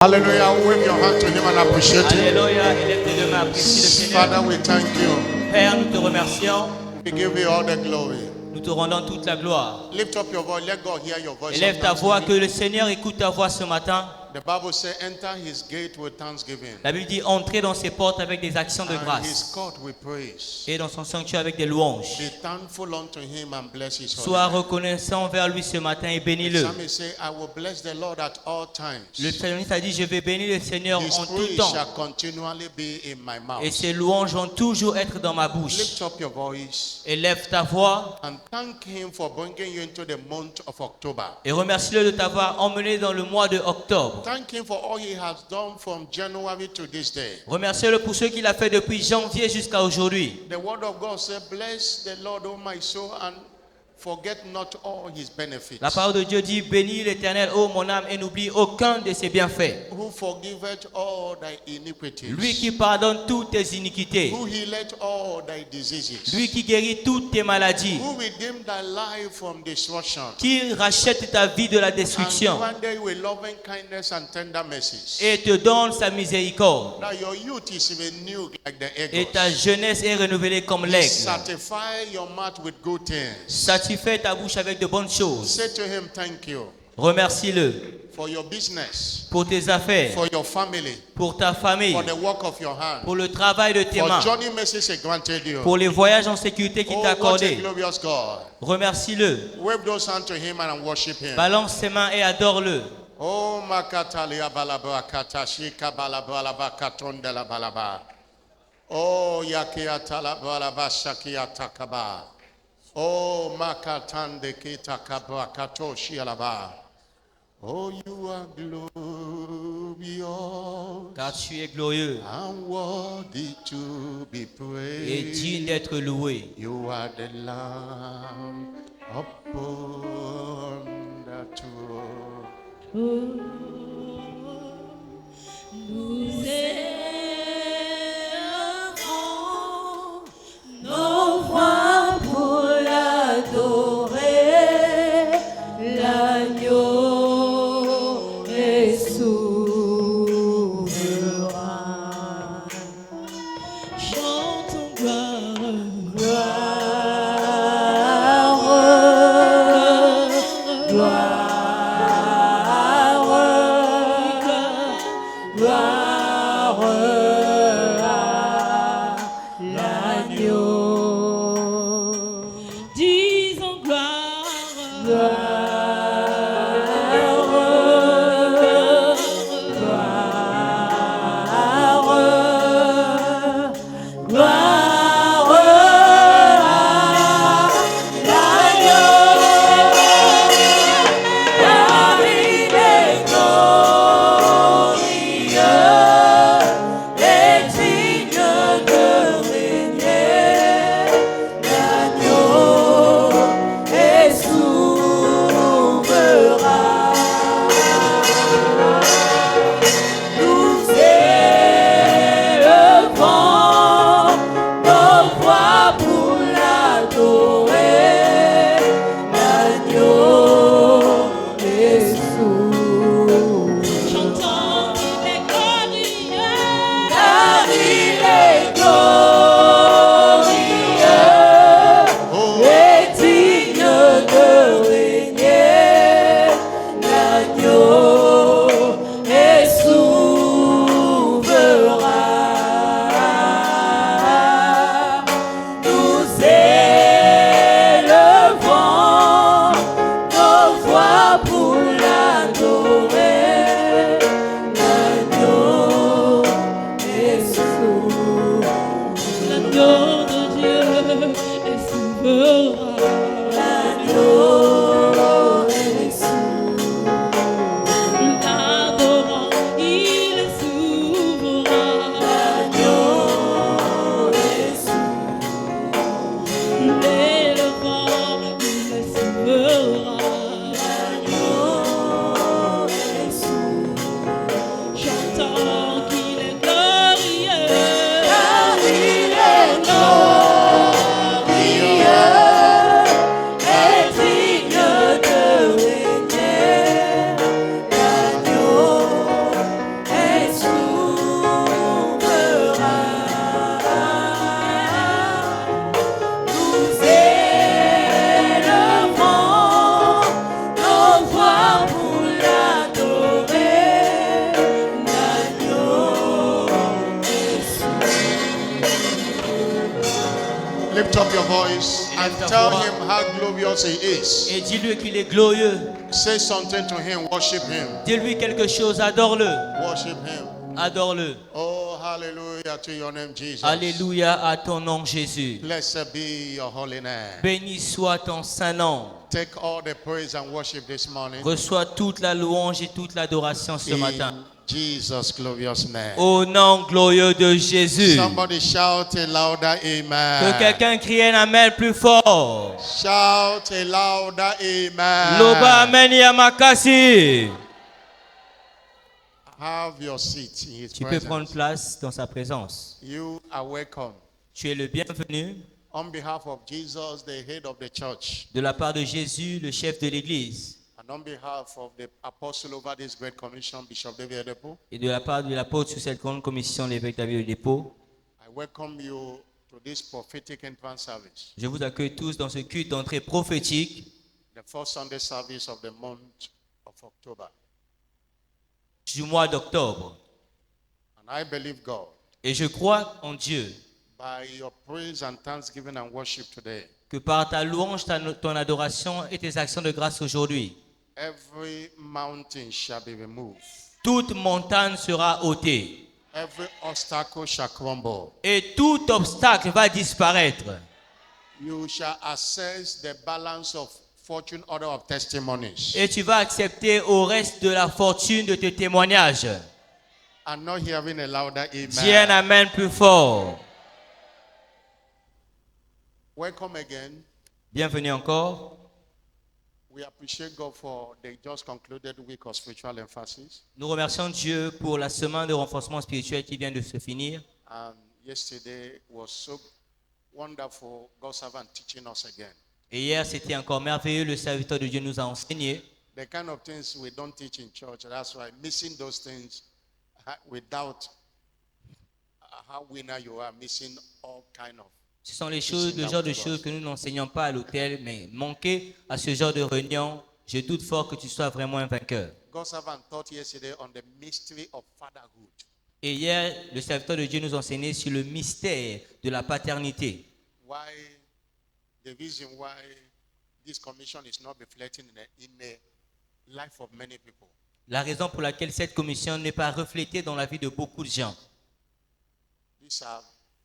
Hallelujah. Wave your hand to him and appreciate him. Alléluia, élève tes deux mains, apprécie le Seigneur. Father, we thank you. Père, nous te remercions. We give you all the glory. Nous te rendons toute la gloire. Lift up your voice. Let God hear your voice. Élève ta voix, que le Seigneur écoute ta voix ce matin. The Bible says, enter his gate with thanksgiving. La Bible dit entrer dans ses portes avec des actions de And his grâce court with praise. et dans son sanctuaire avec des louanges. Be thankful unto him and bless his holy Sois name. reconnaissant envers lui ce matin et The bénis-le. psalmist say, I will bless the Lord at all times. Le psalmiste a dit, je vais bénir le Seigneur His en tout praise temps shall continually be in my mouth. et ses louanges vont toujours être dans ma bouche. Lift up your voice Élève ta voix and thank him for bringing you into the month of October. et remercie-le de t'avoir emmené dans le mois de octobre. Thank him for all he has done from January to this day. Remercie-le pour ce qu'il a fait depuis janvier jusqu'à aujourd'hui. The word of God says, bless the Lord, O my soul, and forget not all his benefits. La parole de Dieu dit, bénis l'Éternel, ô mon âme, et n'oublie aucun de ses bienfaits. Who forgiveth all thy iniquities. Lui qui pardonne toutes tes iniquités. Who healeth all thy diseases. Lui qui guérit toutes tes maladies. Who redeemed thy life from destruction. Qui rachète ta vie de la destruction. And grant you with loving kindness and tender mercies. Et te donne sa miséricorde. Now your youth is renewed like the eagles. Et ta jeunesse est renouvelée comme He l'aigle. satisfy your mouth with good things. Satisfais ta bouche avec de bonnes choses. Say to him, thank you Remercie-le for your business, pour tes affaires, for your family, pour ta famille, for the work of your hand, pour le travail de tes for mains, journey mercies he granted you. pour les voyages en sécurité qu'il Oh, t'a what a accordés. glorious God. Remercie-le. Wave those hands to him and worship him. Balance ses mains et adore-le. Oh, makatalia balaba katashika balaba laba katonda la balaba. Oh, yakiata la balaba shakiata kaba. Oh, makatande kitakaba katoshi alaba. Oh, you are glorious Car tu es glorieux and worthy to be et praised. digne d'être loué. You are the Lamb upon the throne. Nous élevons nos voix pour l'adorer, l'agneau est souverain. Chantons gloire. Gloire à l'agneau. Disons gloire. Gloire à l'agneau. Car il est glorieux. Lift up your voice and Élève ta tell voix. him how glorious he is. Et dis-lui qu'il est glorieux. Say something to him. Worship him. Dis-lui quelque chose, adore-le. Worship him. Adore-le. Oh, hallelujah to your name, Jesus. Alléluia à ton nom, Jésus. Blessed be your holy name. Béni soit ton saint nom. Take all the praise and worship this morning. Reçois toute la louange et toute l'adoration ce matin. In Jesus' glorious name. Au nom glorieux de Jésus. Somebody shout a louder Que amen. quelqu'un crie un amen plus fort. Shout a louder amen. Loba amen yamakasi. Have your seat in his Tu peux prendre presence. place dans sa présence. You are welcome. Tu es le bienvenu On behalf of Jesus, the head of the church, de la part de Jésus, le chef de l'Église, and on behalf of the apostle over this great commission, Bishop David Adepo, et de la part de l'apôtre sur cette grande commission, l'évêque David Dépôt, I welcome you to this prophetic entrance service, je vous accueille tous dans ce culte d'entrée prophétique, the first Sunday service of the month of October. du mois d'octobre. And I believe God, Et je crois en Dieu by your praise and thanksgiving and worship today, que par ta louange, ton adoration et tes actions de grâce aujourd'hui, every mountain shall be removed, toute montagne sera ôtée every obstacle shall crumble. et tout obstacle va disparaître. You shall assess the balance of fortune order of testimonies. Et tu vas accepter au reste de la fortune de tes témoignages. I'm not hearing a louder Dis un amen. amen plus fort. Welcome again. Bienvenue encore. We appreciate God for the just concluded week of spiritual emphasis. Nous remercions Dieu pour la semaine de renforcement spirituel qui vient de se finir. And yesterday was so wonderful, God's servant teaching us again. Et hier, c'était encore merveilleux. Le serviteur de Dieu nous a enseigné. The kind of things we don't teach in church. That's why missing those things without how winner you are, missing all kind of. Ce sont les choses, le genre de choses que nous n'enseignons pas à l'hôtel, mais manquer à ce genre de réunion, je doute fort que tu sois vraiment un vainqueur. God's servant taught yesterday on the mystery of fatherhood. Et hier, le serviteur de Dieu nous a enseigné sur le mystère de la paternité. Why the reason why this commission is not reflecting in the life of many people. La raison pour laquelle cette commission n'est pas reflétée dans la vie de beaucoup de gens. These are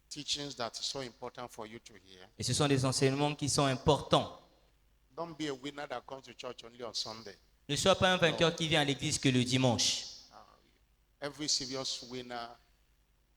teachings that are so important for you to hear. Et ce sont des enseignements qui sont importants. Don't be a winner that comes to church only on Sunday. Ne sois pas un vainqueur qui vient à l'église que le dimanche. Every serious winner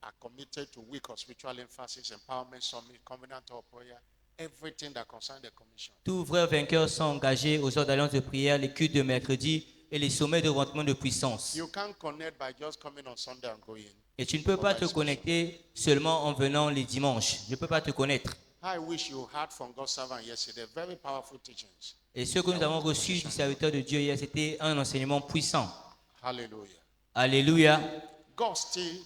are committed to week of spiritual emphasis, empowerment summit, covenant of prayer, everything that concerns the commission. Tous vrais vainqueurs sont engagés aux heures d'alliance de prière, les cultes de mercredi et les sommets de rentrement de puissance. You can't connect by just coming on Sunday and going. Et tu ne peux pas te connecter seulement en venant les dimanches. Je ne peux pas te connaître. I wish you heard from God's servant yesterday. Very powerful teachings. Et ce que nous avons reçu du serviteur de Dieu hier, c'était un enseignement puissant. Hallelujah. Alléluia. God still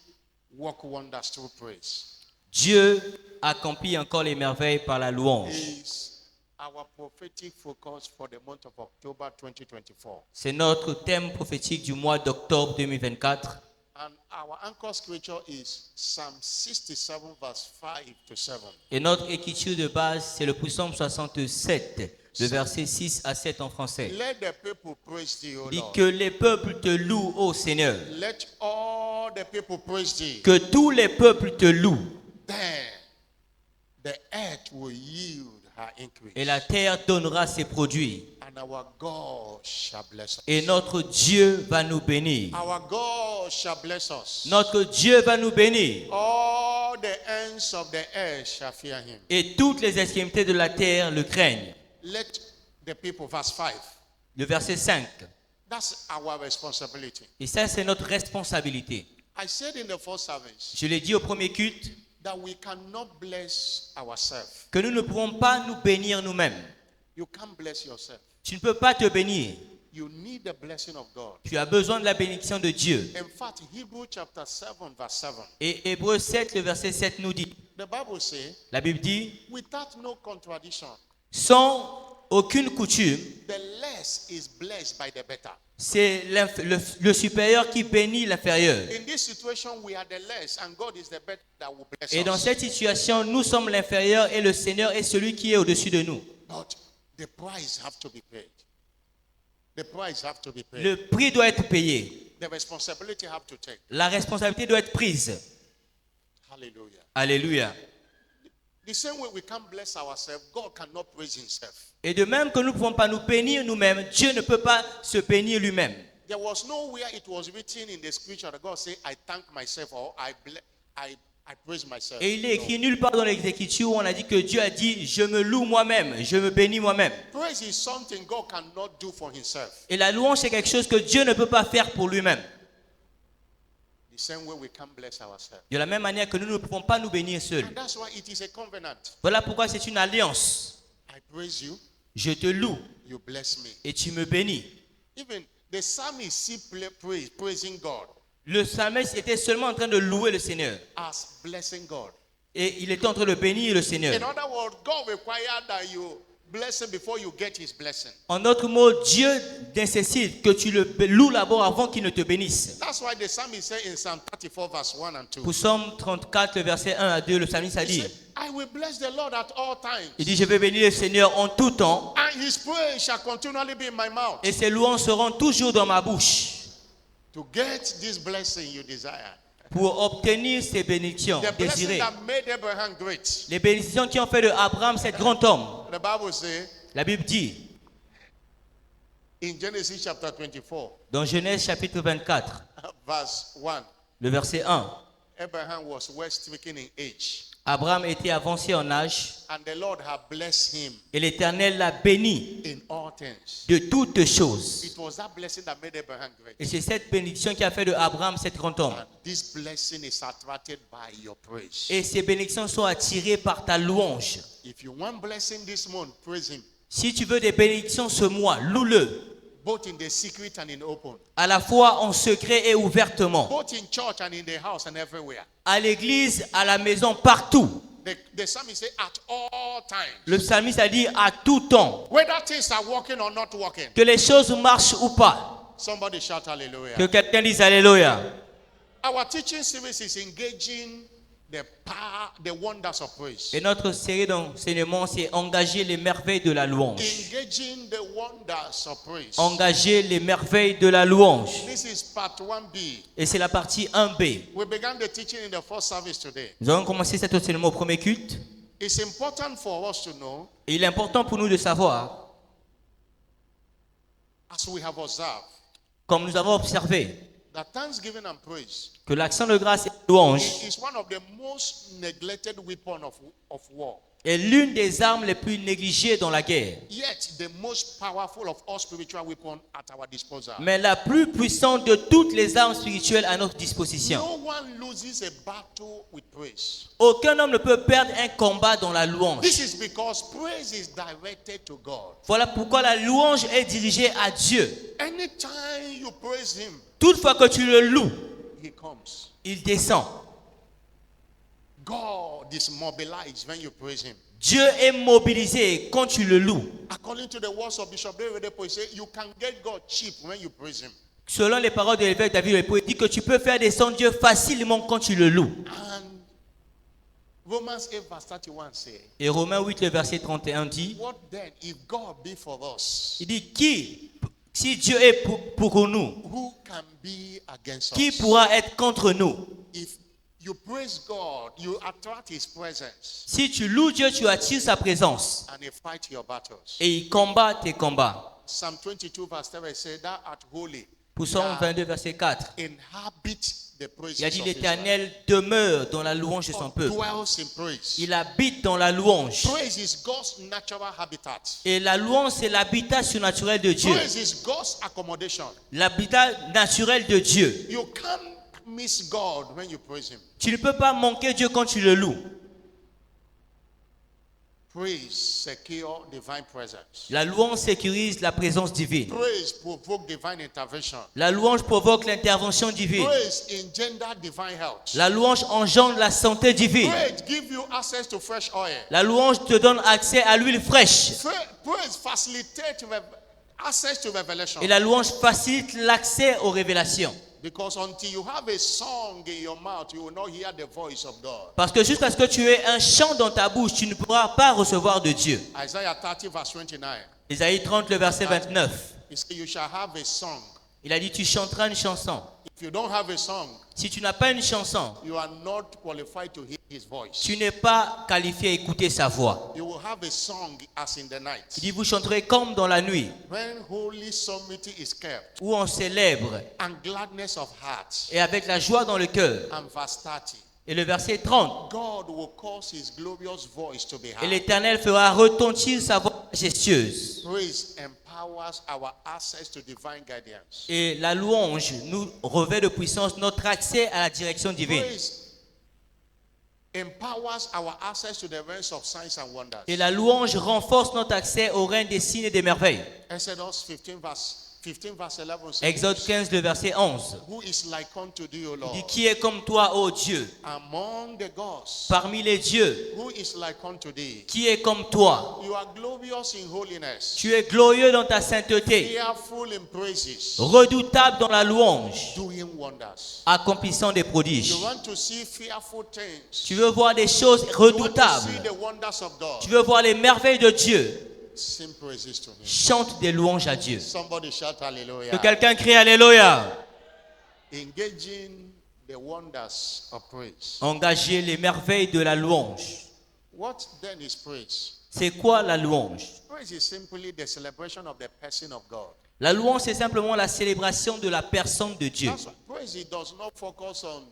work wonders through praise. Dieu accomplit encore les merveilles par la louange. Is our prophetic focus for the month of October 2024. C'est notre thème prophétique du mois d'octobre 2024. And our anchor scripture is Psalm 67 verse 5 to 7. Et notre écriture de base, c'est le psaume 67, le verset 6 à 7 en français. Let the people praise thee, O Dit Lord. que les peuples te louent, ô Seigneur. Let all the people praise thee. Que tous les peuples te louent. Then the earth will yield her increase. Et la terre donnera ses produits. And our God shall bless us. Et notre Dieu va nous bénir. Our God shall bless us. Notre Dieu va nous bénir. All the ends of the earth shall fear him. Et toutes les extrémités de la terre le craignent. Let the people, verse 5. Le verset 5. That's our responsibility. Et ça, c'est notre responsabilité. I said in the first service Je l'ai dit au premier culte, that we cannot bless ourselves. que nous ne pourrons pas nous bénir nous-mêmes. You can't bless yourself. Tu ne peux pas te bénir. You need the blessing of God. Tu as besoin de la bénédiction de Dieu. In fact, Hebrew chapter 7 verse 7. Et Hébreux 7, le verset 7 nous dit, The Bible says, la Bible dit, without no contradiction, sans Aucune coutume, the less is blessed by the better. c'est le supérieur qui bénit l'inférieur. In this situation, we are the less, and God is the better that will bless Et dans us. cette situation, nous sommes l'inférieur et le Seigneur est celui qui est au-dessus de nous. But the price have to be paid. The price have to be paid. Le prix doit être payé. The responsibility have to take. La responsabilité doit être prise. Hallelujah. Alléluia. The same way we can't bless ourselves, God cannot praise himself. Et de même que nous ne pouvons pas nous bénir nous-mêmes, Dieu ne peut pas se bénir lui-même. There was nowhere it was written in the scripture that God said, I thank myself or I praise myself. Et il est No. écrit nulle part dans les Écritures où on a dit que Dieu a dit « Je me loue moi-même, je me bénis moi-même ». Praise is something God cannot do for himself. Et la louange, c'est quelque chose que Dieu ne peut pas faire pour lui-même. The same way we can't bless ourselves. De la même manière que nous ne pouvons pas nous bénir seuls. And that's why it is a covenant. Voilà pourquoi c'est une alliance. I praise you, Je te loue you bless me. et tu me bénis. Even the psalmist see praising God Le psalmiste était seulement en train de louer le Seigneur. as blessing God. Et il était en train de bénir le Seigneur. In other words, God required that you bless him before you get his blessing. En d'autres mots, Dieu nécessite que tu le loues d'abord avant qu'il ne te bénisse. That's why the psalmist said in Psalm 34 verse 1 and 2. Pour Psaume 34, le verset 1 à 2, le psalmiste a He dit, said, I will bless the Lord at all times, il dit, je vais bénir le Seigneur en tout temps and his praise shall continually be in my mouth. et ses louanges seront toujours dans ma bouche. To get this blessing you desire, Pour obtenir ces bénédictions the blessing désirées. that made Abraham great. Les bénédictions qui ont fait de Abraham cet grand homme. The Bible says La Bible dit, in Genesis chapter 24, dans Genèse chapitre 24, verse 1, le verset 1, Abraham was well stricken in age, Abraham était avancé en âge and the Lord had blessed him et l'Éternel l'a béni in all things. de toutes choses. It was that blessing that made Abraham great. Et c'est cette bénédiction qui a fait de Abraham cet grand homme. And this blessing is attracted by your praise. Et ces bénédictions sont attirées par ta louange. If you want blessing this month, praise him, Si tu veux des bénédictions ce mois, loue-le. both in the secret and in open, À la fois en secret et ouvertement. both in church and in the house and everywhere. À l'église, à la maison, partout. The psalmist said, at all times, Le psalmiste a dit à tout temps. whether things are working or not working. Que les choses marchent ou pas. Somebody shout hallelujah. Que quelqu'un dise Alléluia. Our teaching series is engaging the power, the wonders of praise. Et notre série d'enseignement, c'est engager les merveilles de la louange. Engaging the wonders of praise. Engager les merveilles de la louange. This is part 1B. Et c'est la partie 1B. We began the teaching in the first service today. Nous allons commencer cet enseignement au premier culte. It's important for us to know, Et il est important pour nous de savoir, as we have observed, comme nous avons observé, that thanksgiving and praise que l'action de grâce et de louange is one of the most neglected weapons of war. est l'une des armes les plus négligées dans la guerre, Yet the most powerful of all spiritual weapons at our disposal. mais la plus puissante de toutes les armes spirituelles à notre disposition. No one loses a battle with praise. Aucun homme ne peut perdre un combat dans la louange. This is because praise is directed to God. Voilà pourquoi la louange est dirigée à Dieu. Anytime you praise him, Toutefois que tu le loues, he comes. il descend. God is mobilized when you praise him. Dieu est mobilisé quand tu le loues. According to the words of Bishop David Oyedepo, he said, you can get God cheap when you praise him. Selon les paroles de l'évêque David Oyedepo, il dit que tu peux faire descendre Dieu facilement quand tu le loues. And Romans 8 verse 31 says, Et Romains 8, le verset 31 dit, what then if God be for us? il dit, si Dieu est pour nous, Who can be against qui us? pourra être contre nous? If you praise God, you attract his presence Si tu loues Dieu, tu attires sa présence and he fight your battles. et il combat tes combats. Psalm 22 verse 7 says, thou art holy. Pour Psaume 22, verset 4, Inhabit the praises il a dit, of l'Éternel demeure dans la louange de son Israel. peuple. Dwells in praise. Il habite dans la louange. Praise is God's natural habitat. Et la louange, c'est l'habitat surnaturel de Dieu. Praise is God's accommodation. L'habitat naturel de Dieu. You can't miss God when you praise him. Tu ne peux pas manquer Dieu quand tu le loues. Praise secure divine presence. La louange sécurise la présence divine. Praise provoke divine intervention. La louange provoque l'intervention divine. Praise engender divine health. La louange engendre la santé divine. Praise give you access to fresh oil. La louange te donne accès à l'huile fraîche. Praise facilitate access to revelation. Et la louange facilite l'accès aux révélations. Because until you have a song in your mouth, you will not hear the voice of God. Parce que jusqu'à ce que tu aies un chant dans ta bouche, tu ne pourras pas recevoir de Dieu. Isaiah 30 verse 29. Isaïe 30, le verset 29. He said, you shall have a song. Il a dit, tu chanteras une chanson. If you don't have a song, Si tu n'as pas une chanson, you are not qualified to hear his voice. tu n'es pas qualifié à écouter sa voix. You will have a song as in the night. Il dit, vous chanterez comme dans la nuit, When holy solemnity is kept, où on célèbre, and gladness of heart. et avec la joie dans le cœur. And verse 30. Et le verset 30. God will cause his glorious voice to be Et heard. l'Éternel fera retentir sa voix majestueuse. Praise empowers our access to divine guidance. Et la louange nous revêt de puissance notre accès à la direction divine. Praise empowers our access to the realms of signs and wonders. Et la louange renforce notre accès au règne des signes et des merveilles. Exodus 15 verse 11 says, Exode 15, le verset 11. who is like unto thee, O Il Lord, dit, qui est comme toi, ô Dieu, among the gods, parmi les dieux, who is like unto thee? qui est comme toi? You are glorious in holiness, Tu es glorieux dans ta sainteté, fearful in praises, redoutable dans la louange, doing wonders. accomplissant des prodiges. You want to see fearful things. Tu veux voir des choses You want to see redoutables. the wonders of God. Tu veux voir les merveilles de Dieu. Sing praises to him. Chante des louanges à Dieu. Somebody shout Que hallelujah. quelqu'un crie Alléluia. Engaging the wonders of praise. Engager les merveilles de la louange. What then is praise? C'est quoi la louange? Praise is simply the celebration of the person of God. La louange, c'est simplement la célébration de la personne de Dieu. That's why praise it does not focus on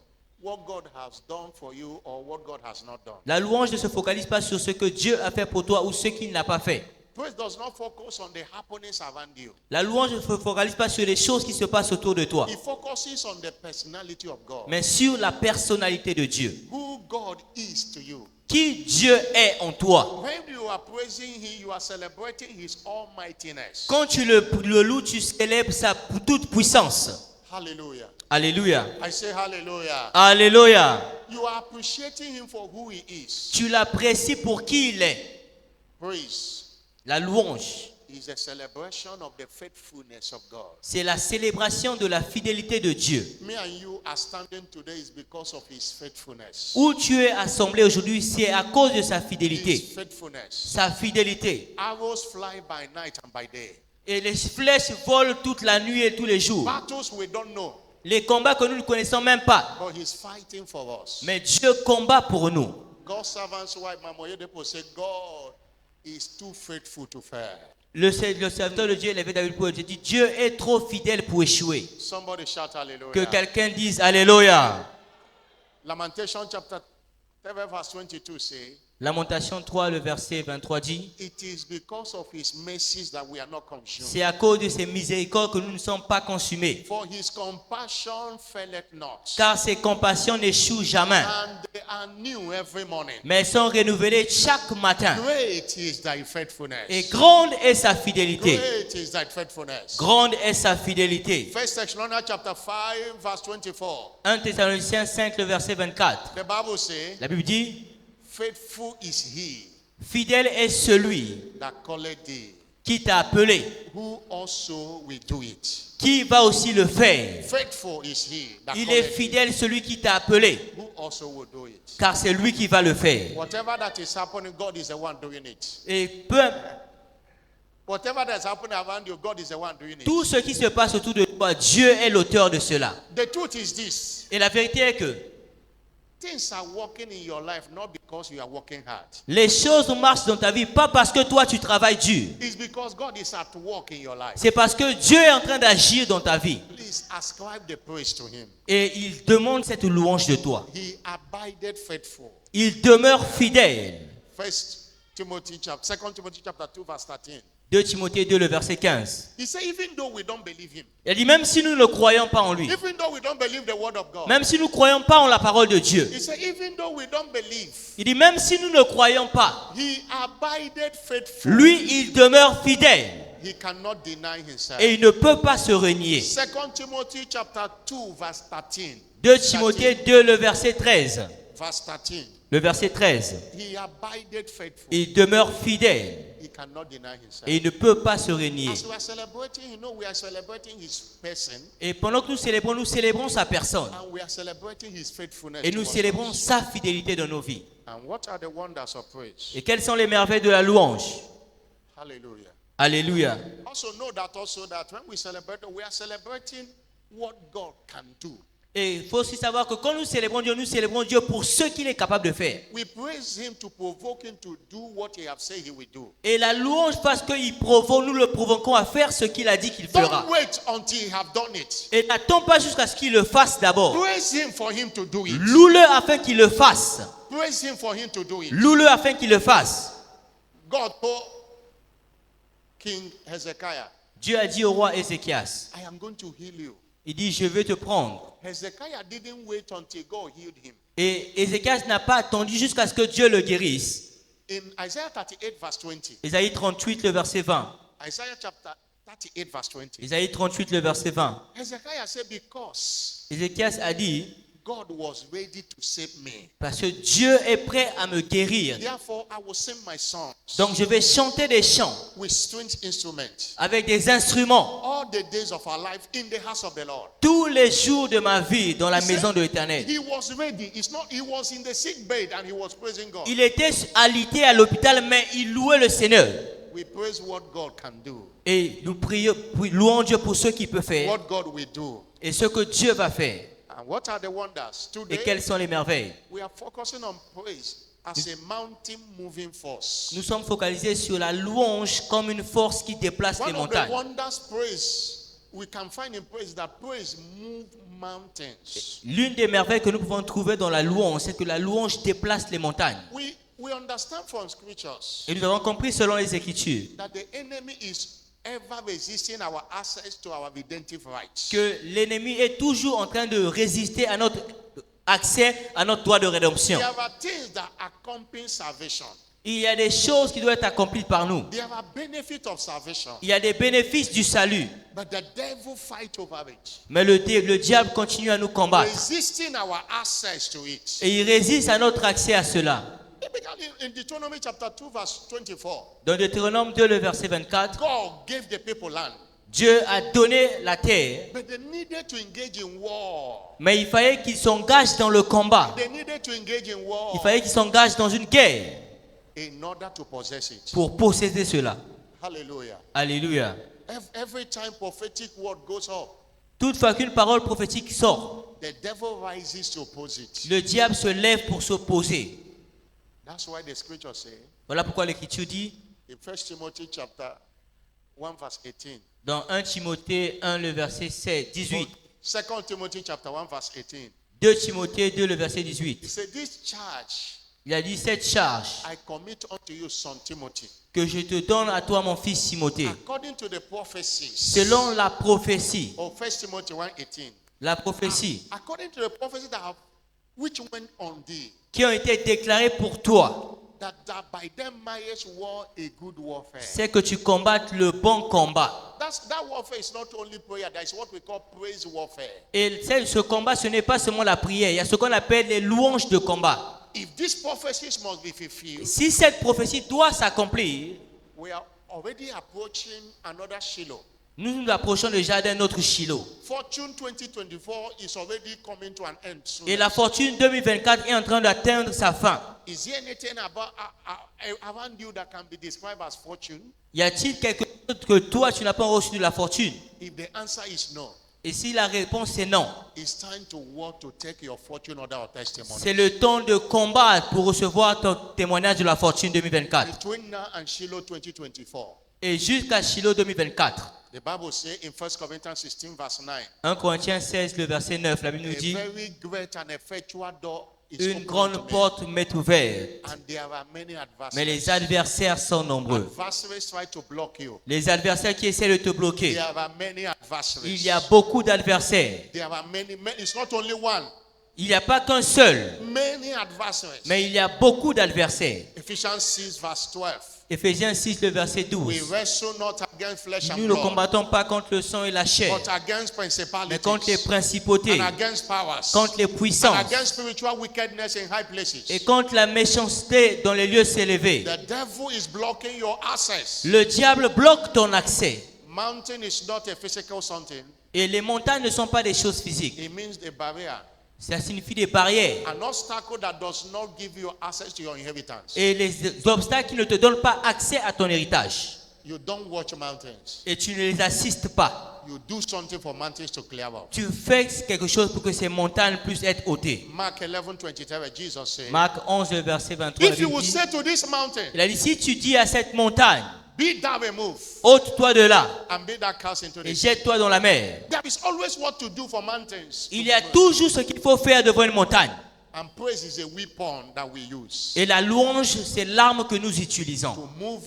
what God has done for you or what God has not done. La louange ne se focalise pas sur ce que Dieu a fait pour toi ou ce qu'il n'a pas fait. Praise does not focus on the happenings around you. La louange ne se focalise pas sur les choses qui se passent autour de toi, It focuses on the personality of God. mais sur la personnalité de Dieu. Who God is to you. Qui Dieu est en toi. When you are praising Him, you are celebrating His almightiness. Quand tu le loues, tu célèbres sa toute puissance. Hallelujah. Alléluia. I say hallelujah. Alléluia. You are appreciating Him for who He is. Tu l'apprécies pour qui il est. Praise La louange, is a celebration of the faithfulness of God. c'est la célébration de la fidélité de Dieu. Me and you are standing today is because of His faithfulness. Où tu es assemblé aujourd'hui, c'est à cause de sa His fidélité. faithfulness. Sa fidélité. Arrows fly by night and by day. Et les flèches volent toute la nuit et tous les jours. Battles we don't know, Les combats que nous ne connaissons même pas. but He's fighting for us. Mais Dieu combat pour nous. God's servants, why Mama Oyedepo say, God is too faithful to fail. Le serviteur de Dieu, l'évêque David Pouet, dit, Dieu est trop fidèle pour échouer. Somebody shout hallelujah. Que quelqu'un dise Alléluia. Lamentation chapter 7 verse 22 say, Lamentation 3, le verset 23 dit, it is because of His mercies that we are not consumed. c'est à cause de ses miséricordes que nous ne sommes pas consumés. For His compassion faileth not. Car ses compassions n'échouent jamais. And they are new every morning. Mais elles sont renouvelées chaque matin. Great is thy faithfulness. Et grande est sa fidélité. Great is thy faithfulness. Grande est sa fidélité. 1 Thessalonians chapter 5 verse 24. 1 Thessaloniciens 5, le verset 24. The Bible says, La Bible dit, faithful is He fidèle est celui that calleth thee, qui t'a appelé, who also will do it. qui va aussi le faire. Faithful is He that Il est calleth thee, fidèle celui qui t'a appelé, who also will do it. car c'est lui qui va le faire. Whatever that is happening, God is the one doing it. Et peu, Whatever that is happening around you, God is the one doing it. tout ce qui se passe autour de toi, Dieu est l'auteur de cela. The truth is this. Et la vérité est que Things are working in your life not because you are working hard. les choses marchent dans ta vie, pas parce que toi tu travailles dur. It's because God is at work in your life. C'est parce que Dieu est en train d'agir dans ta vie. Please ascribe the praise to Him. Et il demande cette louange de toi. He abided faithful. Il demeure fidèle. 2 Timothy chapter 2 verse 13. 2 Timothée 2, le verset 15. He said, even though we don't believe him, Il a dit, même si nous ne croyons pas en lui, even though we don't believe the word of God, même si nous ne croyons pas en la parole de Dieu, he said, even though we don't believe, il dit, même si nous ne croyons pas, he abided faithful. lui, il demeure fidèle He cannot deny himself. et il ne peut pas se renier. 2 Timothy chapter 2, verse 13. 2 Timothée 2, le verset 13. Verse 13. Le verset 13. He abided faithful. Il demeure fidèle He cannot deny himself. et il ne peut pas se renier. As we are celebrating, you know, we are celebrating his person Et pendant que nous célébrons sa personne and we are celebrating his faithfulness. et nous towards célébrons us. sa fidélité dans nos vies. And what are the wonders of praise? Et quelles sont les merveilles de la louange? Hallelujah. Alléluia. Also know that when we celebrate, we are celebrating what God can do. Et il faut aussi savoir que quand nous célébrons Dieu pour ce qu'il est capable de faire. We praise him to provoke him to do what he have said he will do. Et la louange parce qu'il provoque, nous le provoquons à faire ce qu'il a dit qu'il fera. Don't wait until he have done it. Et n'attends pas jusqu'à ce qu'il le fasse d'abord. Praise him for him to do it. Loue-le afin qu'il le fasse. Praise him for him to do it. Loue-le afin qu'il le fasse. God told King Hezekiah, Dieu a dit au roi Ézéchias, I am going to heal you. il dit, je vais te prendre. Hezekiah didn't wait until God healed him. Et Ézéchias n'a pas attendu jusqu'à ce que Dieu le guérisse. In Isaiah 38 verse 20, Ésaïe 38, le verset 20. Isaiah chapter 38 verse 20, Ésaïe 38, le verset 20. Hezekiah said, because Ézéchias a dit, God was ready to save me, parce que Dieu est prêt à me guérir. therefore I will sing my songs Donc je vais chanter des chants with stringed instruments avec des instruments all the days of our life in the house of the Lord. tous les jours de ma vie dans la He said maison de l'Éternel. He was ready. He was in the sick bed and he was praising God. Il était alité à l'hôpital, mais il louait le Seigneur. We praise what God can do, Et nous prions, louons Dieu pour ce qu'il peut faire what God will do. et ce que Dieu va faire. And what are the wonders? Et Today, quelles sont les merveilles? we are focusing on praise as a mountain moving force. Nous sommes focalisés sur la louange comme une force qui déplace les One of the montagnes. wonders praise we can find in praise that praise move mountains. L'une des merveilles que nous pouvons trouver dans la louange, c'est que la louange déplace les montagnes. We understand from scriptures Et nous avons compris selon les Écritures that the enemy is ever resisting our access to our redemptive rights. que l'ennemi est toujours en train de résister à notre accès à notre droit de rédemption. There are things that accompany salvation. Il y a des choses qui doivent être accomplies par nous. There are benefits of salvation. Il y a des bénéfices du salut. But the devil fight over it, Mais le diable continue à nous combattre. resisting our access to it. Et il résiste à notre accès à cela. Typically in Deuteronomy chapter 2 verse 24, Dans Deutéronome 2, le verset 24, God gave the people land, Dieu a donné la terre, but they needed to engage in war. mais il fallait qu'ils s'engagent dans le combat. They needed to engage in war Il fallait qu'ils s'engagent dans une guerre in order to possess it. pour posséder cela. Hallelujah. Alléluia. Every time prophetic word goes up, Toutefois qu'une parole prophétique sort, the devil rises to oppose it. le diable se lève pour s'opposer. That's why the scripture says Voilà pourquoi l'Écriture dit in 1 Timothy chapter 1 verse 18. dans 1 Timothée 1, le verset 18, 2 Timothy chapter 1 verse 18. 2 Timothée 2, le verset He 18. said, this charge Il a dit, cette charge I commit unto you, son Timothy, que je te donne à toi, mon fils Timothée, according to the prophecies selon la prophétie, of 1 Timothy 1:18. la prophétie According to the prophecy that have, which went on thee, qui ont été déclarées pour toi, that by them mayest war a good warfare. c'est que tu combattes le bon combat. That warfare is not only prayer, that is what we call praise warfare. Et ce combat, ce n'est pas seulement la prière, il y a ce qu'on appelle les louanges de combat. If these prophecies must be fulfilled, Si cette prophétie doit s'accomplir, we are already approaching another Shiloh. nous nous approchons déjà d'un autre Shiloh. Fortune 2024 is already coming to an end soon. Et la fortune 2024 est en train d'atteindre sa fin. Is there anything around you that can be described as fortune? Y a-t-il quelque chose que toi, tu n'as pas reçu de la fortune? If the answer is no, Et si la réponse est non, it's time to work to take your fortune or our testimony. c'est le temps de combattre pour recevoir ton témoignage de la fortune 2024. Between now and Shiloh 2024, Et jusqu'à Shiloh 2024. the Bible says in 1 Corinthians 16 verse 9, 1 Corinthiens 16, le verset 9, la Bible nous a dit, very great and effectual door is Une open grande unto men, porte m'est ouverte, and there are many mais les adversaries. adversaires sont nombreux. Adversaries try to block you. Les adversaires qui essaient de te bloquer. There are many adversaries. Il y a beaucoup d'adversaires. There are many. It's not only one. Il n'y a pas qu'un seul, Many adversaries. mais il y a beaucoup d'adversaires. Ephesians 6 verse 12. Éphésiens 6, le verset We 12. wrestle not against flesh and Nous ne blood, combattons pas contre le sang et la chair, but against mais contre les principalities principautés, and against powers contre les and puissances against spiritual wickedness in high places. et contre la méchanceté dans les lieux élevés. The devil is blocking your access. Le diable bloque ton accès. Mountain is not a physical something. Et les montagnes ne sont pas des choses physiques. It means a barrier, Ça signifie des barrières. an obstacle that does not give you access to your inheritance. Et les obstacles qui ne te donnent pas accès à ton héritage. You don't watch mountains. Et tu ne les assistes pas. You do something for mountains to clear up. Tu fais quelque chose pour que ces montagnes puissent être ôtées. Mark 11:23, Jesus said, Marc 11, le verset 23. if you il will dit- say to this mountain, Il a dit, si tu dis à cette montagne, be thou removed, ôte-toi de là and be thou cast into et the sea. jette-toi dans la mer. There is always what to do for mountains. Il y a toujours ce qu'il faut faire devant une montagne. And praise is a weapon that we use Et la louange, c'est l'arme que nous utilisons to move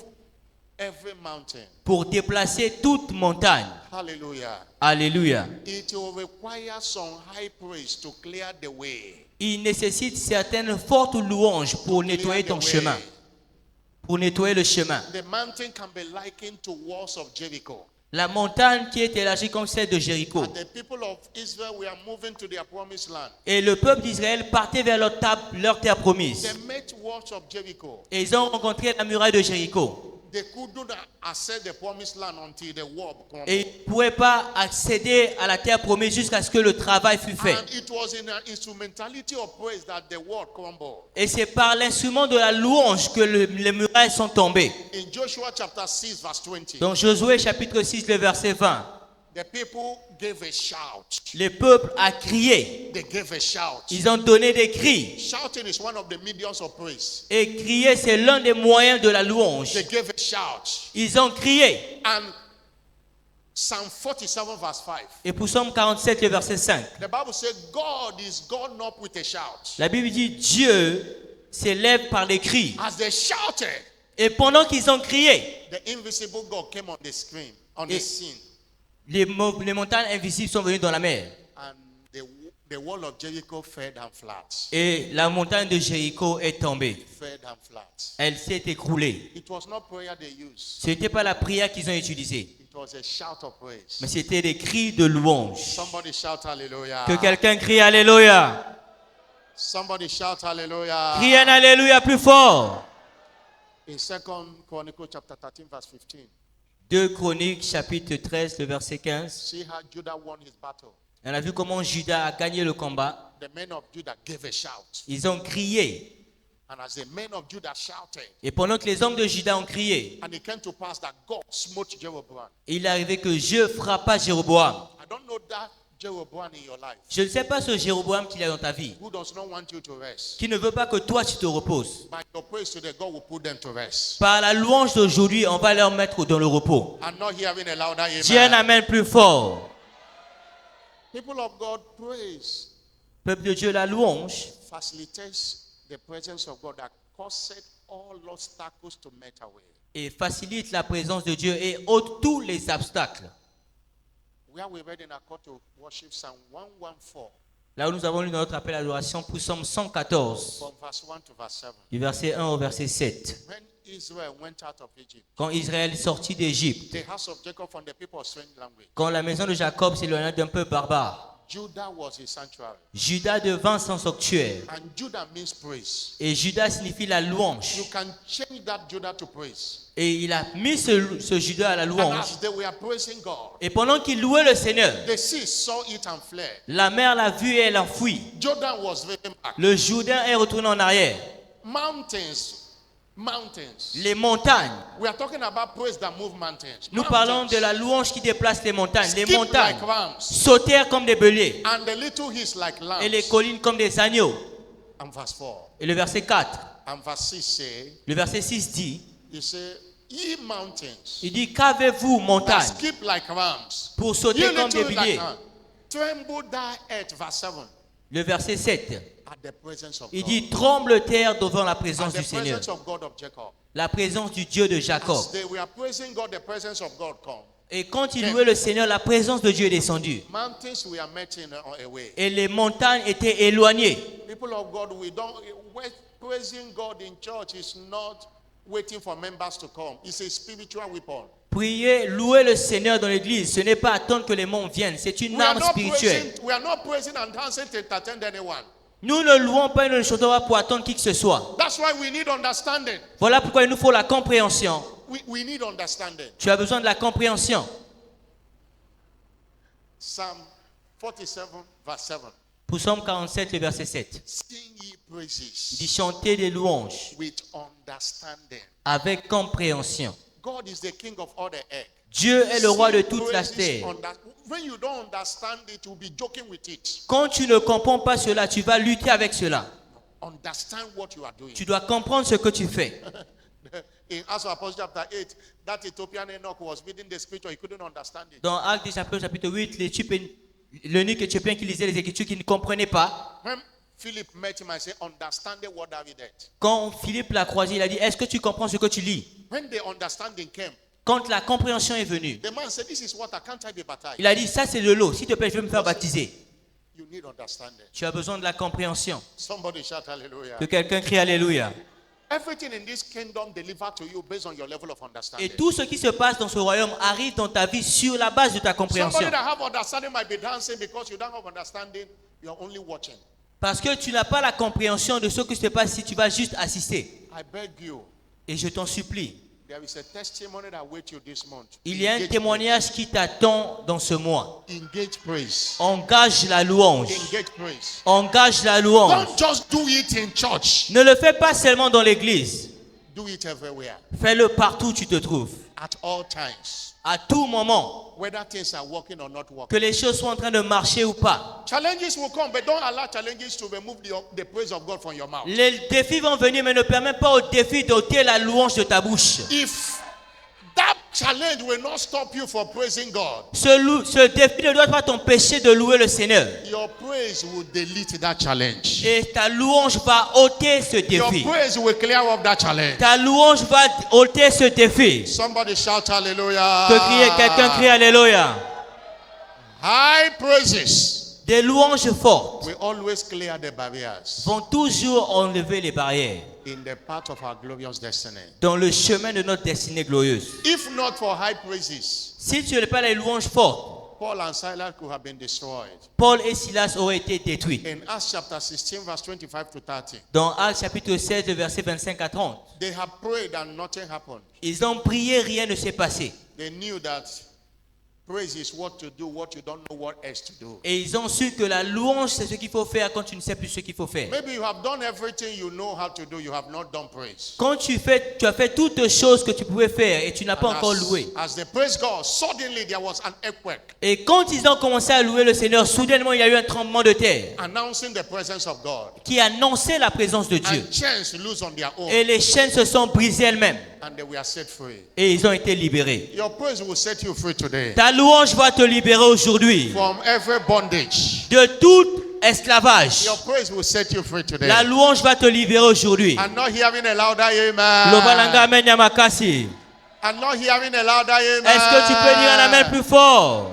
every mountain. pour déplacer toute montagne. Hallelujah. Alléluia. It will require some high praise to clear the way. Il nécessite certaines fortes louanges pour nettoyer ton chemin. Pour nettoyer le chemin. The mountain can be likened to walls of Jericho. La montagne qui est élargie comme celle de Jéricho. And the people of Israel were moving to their promised land. Et le peuple d'Israël partait vers leur terre promise. They met walls of Jericho. Et ils ont rencontré la muraille de Jéricho. They couldn't access the promised land until the wall crumbled. Et ils ne pouvaient pas accéder à la terre promise jusqu'à ce que le travail fût fait. And it was in an instrumentality of praise that the wall crumbled. Et c'est par l'instrument de la louange que les murailles sont tombées. In Joshua chapter 6 verse 20, Dans Josué chapitre 6, le verset 20, the people gave a shout. le peuple a crié. They gave a shout. Ils ont donné des cris. Shouting is one of the mediums of praise. Et crier, c'est l'un des moyens de la louange. They gave a shout. Ils ont crié. And Psalm 47 verse 5. Et pour Psaume 47, le verset 5, The Bible says God is gone up with a shout. la Bible dit Dieu s'élève par des cris. As they shouted, Et pendant qu'ils ont crié, the invisible God came on the screen, on Et- the scene. les montagnes invisibles sont venues dans la mer. And the wall of Jericho fell down flat. Et la montagne de Jéricho est tombée. Fell down flat. Elle s'est écroulée. It was not prayer they used. Ce n'était pas la prière qu'ils ont utilisée, It was a shout of praise. mais c'était des cris de louange. Somebody shout hallelujah. Que quelqu'un crie Alléluia. Somebody shout hallelujah. Crie un Alléluia plus fort. In 2 Chronicles chapter 13 verse 15, 2 Chroniques chapitre 13, le verset 15. see how Judah won his battle. On a vu comment Judas a gagné le combat. The men of Judah gave a shout. Ils ont crié. And as the men of Judah shouted, Et pendant que les hommes de Juda ont crié, and it came to pass that God smote Jeroboam. il est arrivé que Dieu frappa Jéroboam. I don't know that Jeroboam in your life Je ne sais pas ce Jéroboam qu'il y a dans ta vie, who does not want you to rest. qui ne veut pas que toi tu te reposes. By your praise today, God will put them to rest. Par la louange d'aujourd'hui, on va leur mettre dans le repos. I'm not hearing a louder Dis un amen. amen plus fort. People of God, praise Peuple de Dieu, la louange facilitates the presence of God that causes all obstacles to melt away. et facilite la présence de Dieu et ôte tous les obstacles. Where we read in our call to worship Psalm 114 Là où nous avons lu dans notre appel à l'adoration pour Psaume 114, from verse 1 to verse 7. du verset 1 au verset 7. When Israel went out of Egypt, Quand Israël sortit d'Égypte, the house of Jacob from the people of strange language, quand la maison de Jacob s'éloigna d'un peuple barbare, Judah was his sanctuary. Judas devint son sanctuaire. And Judah means praise. Et Judas signifie la louange. You can change that Judah to praise. Et il a mis ce Judas à la And louange. as they were praising God, Et pendant qu'il louait le Seigneur, the sea saw it and fled. la mer l'a vu et elle enfuit. Jordan was driven back. Le Jourdain est retourné en arrière. Mountains. Les montagnes. We are talking about praise that move mountains. Nous parlons de la louange qui déplace les montagnes. Les Skip montagnes like rams, sautèrent comme des béliers and the little hills like lambs. et les collines comme des agneaux. And verse 4. Et le verset 4, And verse 6 say, le verset 6 dit, he said, ye mountains, il dit, qu'avez-vous that montagnes skip like rams, pour ye sauter comme des little like béliers? lambs, tremble thy earth, verse 7. Le verset 7. At the presence of Il God. dit, tremble terre devant la At présence the du Seigneur. presence of God of Jacob. La présence du Dieu de Jacob. As they were praising God, the presence of God come. Et quand il louait le Seigneur, la présence de Dieu est descendue. Mountains were melting away. Et les montagnes étaient éloignées. People of God, praising God in church is not waiting for members to come. It's a spiritual weapon. Prier, louer le Seigneur dans l'église, ce n'est pas attendre que les membres viennent. C'est une arme spirituelle. We are not praising and dancing to entertain anyone. Nous ne louons pas et nous ne chantons pas pour attendre qui que ce soit. That's why we need understanding. Voilà pourquoi il nous faut la compréhension. We need understanding. Tu as besoin de la compréhension. Psalm 47, verse 7. Psaume 47, le verset 7. Sing ye Il praises dit chanter des louanges with understanding. avec compréhension. God is the king of all the earth. Dieu est le roi de Sing toute la praises terre. When you don't understand it, you'll be joking with it. Quand tu ne comprends pas cela, tu vas lutter avec cela. Understand what you are doing. Tu dois comprendre ce que tu fais. In Acts of Apostles chapter 8, that Ethiopian Enoch was reading the scripture, he couldn't understand it. Dans Actes des Apôtres, chapitre 8, l'eunuque éthiopien qui lisait les Écritures, qui ne comprenait pas. When Philip met him and said, understanding what thou readest. Quand Philippe l'a croisé, il a dit, est-ce que tu comprends ce que tu lis? When the understanding came, Quand la compréhension est venue, the man said, this is water, can't I be baptized? il a dit, ça c'est de l'eau, s'il te plaît, je vais me faire baptiser. You need understanding. Tu as besoin de la compréhension. Somebody shout hallelujah. Que quelqu'un crie Alléluia. Everything in this kingdom delivered to you based on your level of understanding. Et tout ce qui se passe dans ce royaume arrive dans ta vie sur la base de ta compréhension. Somebody that have understanding might be dancing because you don't have understanding, you're only watching. Parce que tu n'as pas la compréhension de ce qui se passe si tu vas juste assister. I beg you, Et je t'en supplie, there is a testimony that waits you this month. il y a un Engage témoignage qui t'attend dans ce mois. praise. Engage praise. Engage la louange. Engage praise. Engage la louange. Don't just do it in church. Ne le fais pas seulement dans l'église. Do it everywhere. Fais-le partout où tu te trouves. At all times. À tout moment. Whether things are working or not working. Que les choses soient en train de marcher ou pas. Challenges will come, but don't allow challenges to remove the praise of God from your mouth. Les défis vont venir, mais ne permets pas aux défis d'ôter la louange de ta bouche. If that challenge will not stop you from praising God, Ce défi ne doit pas t'empêcher de louer le Seigneur. your praise will delete that challenge. Et ta louange va ôter ce Your défi. praise will clear up that challenge. Ta louange va ôter ce défi. Somebody shout hallelujah. Quelqu'un crie Alléluia. High praises Des louanges fortes will always clear the barriers vont toujours enlever les barrières in the path of our glorious destiny. dans le chemin de notre destinée glorieuse. If not for high praises, Si tu n'as pas les louanges fortes, Paul and Silas could have been destroyed. Paul et Silas auraient été détruits. In Acts chapter 16, verse 25 to 30, Dans Actes chapitre 16, le verset 25 à 30, they have prayed and nothing happened. ils ont prié, rien ne s'est passé. They knew that praise is what to do, what you don't know what else to do. Et ils ont su que la louange, c'est ce qu'il faut faire quand tu ne sais plus ce qu'il faut faire. Maybe you have done everything you know how to do, you have not done praise. Quand tu as fait toutes les choses que tu pouvais faire et tu n'as pas And encore loué. as they praised God, suddenly there was an earthquake Et quand ils ont commencé à louer le Seigneur, soudainement il y a eu un tremblement de terre announcing the presence of God. qui annonçait la présence de Dieu. And chains loose on their own, Et les chaînes se sont brisées elles-mêmes and they were set free. et ils ont été libérés. Your praise will set you free today Ta louange va te libérer aujourd'hui from every bondage. de tout esclavage. Your praise will set you free today. La louange va te libérer aujourd'hui. I'm not hearing a louder Lobalanga amen. amen yamakasi. I'm not hearing a louder amen. Est-ce que tu peux dire un amen plus fort?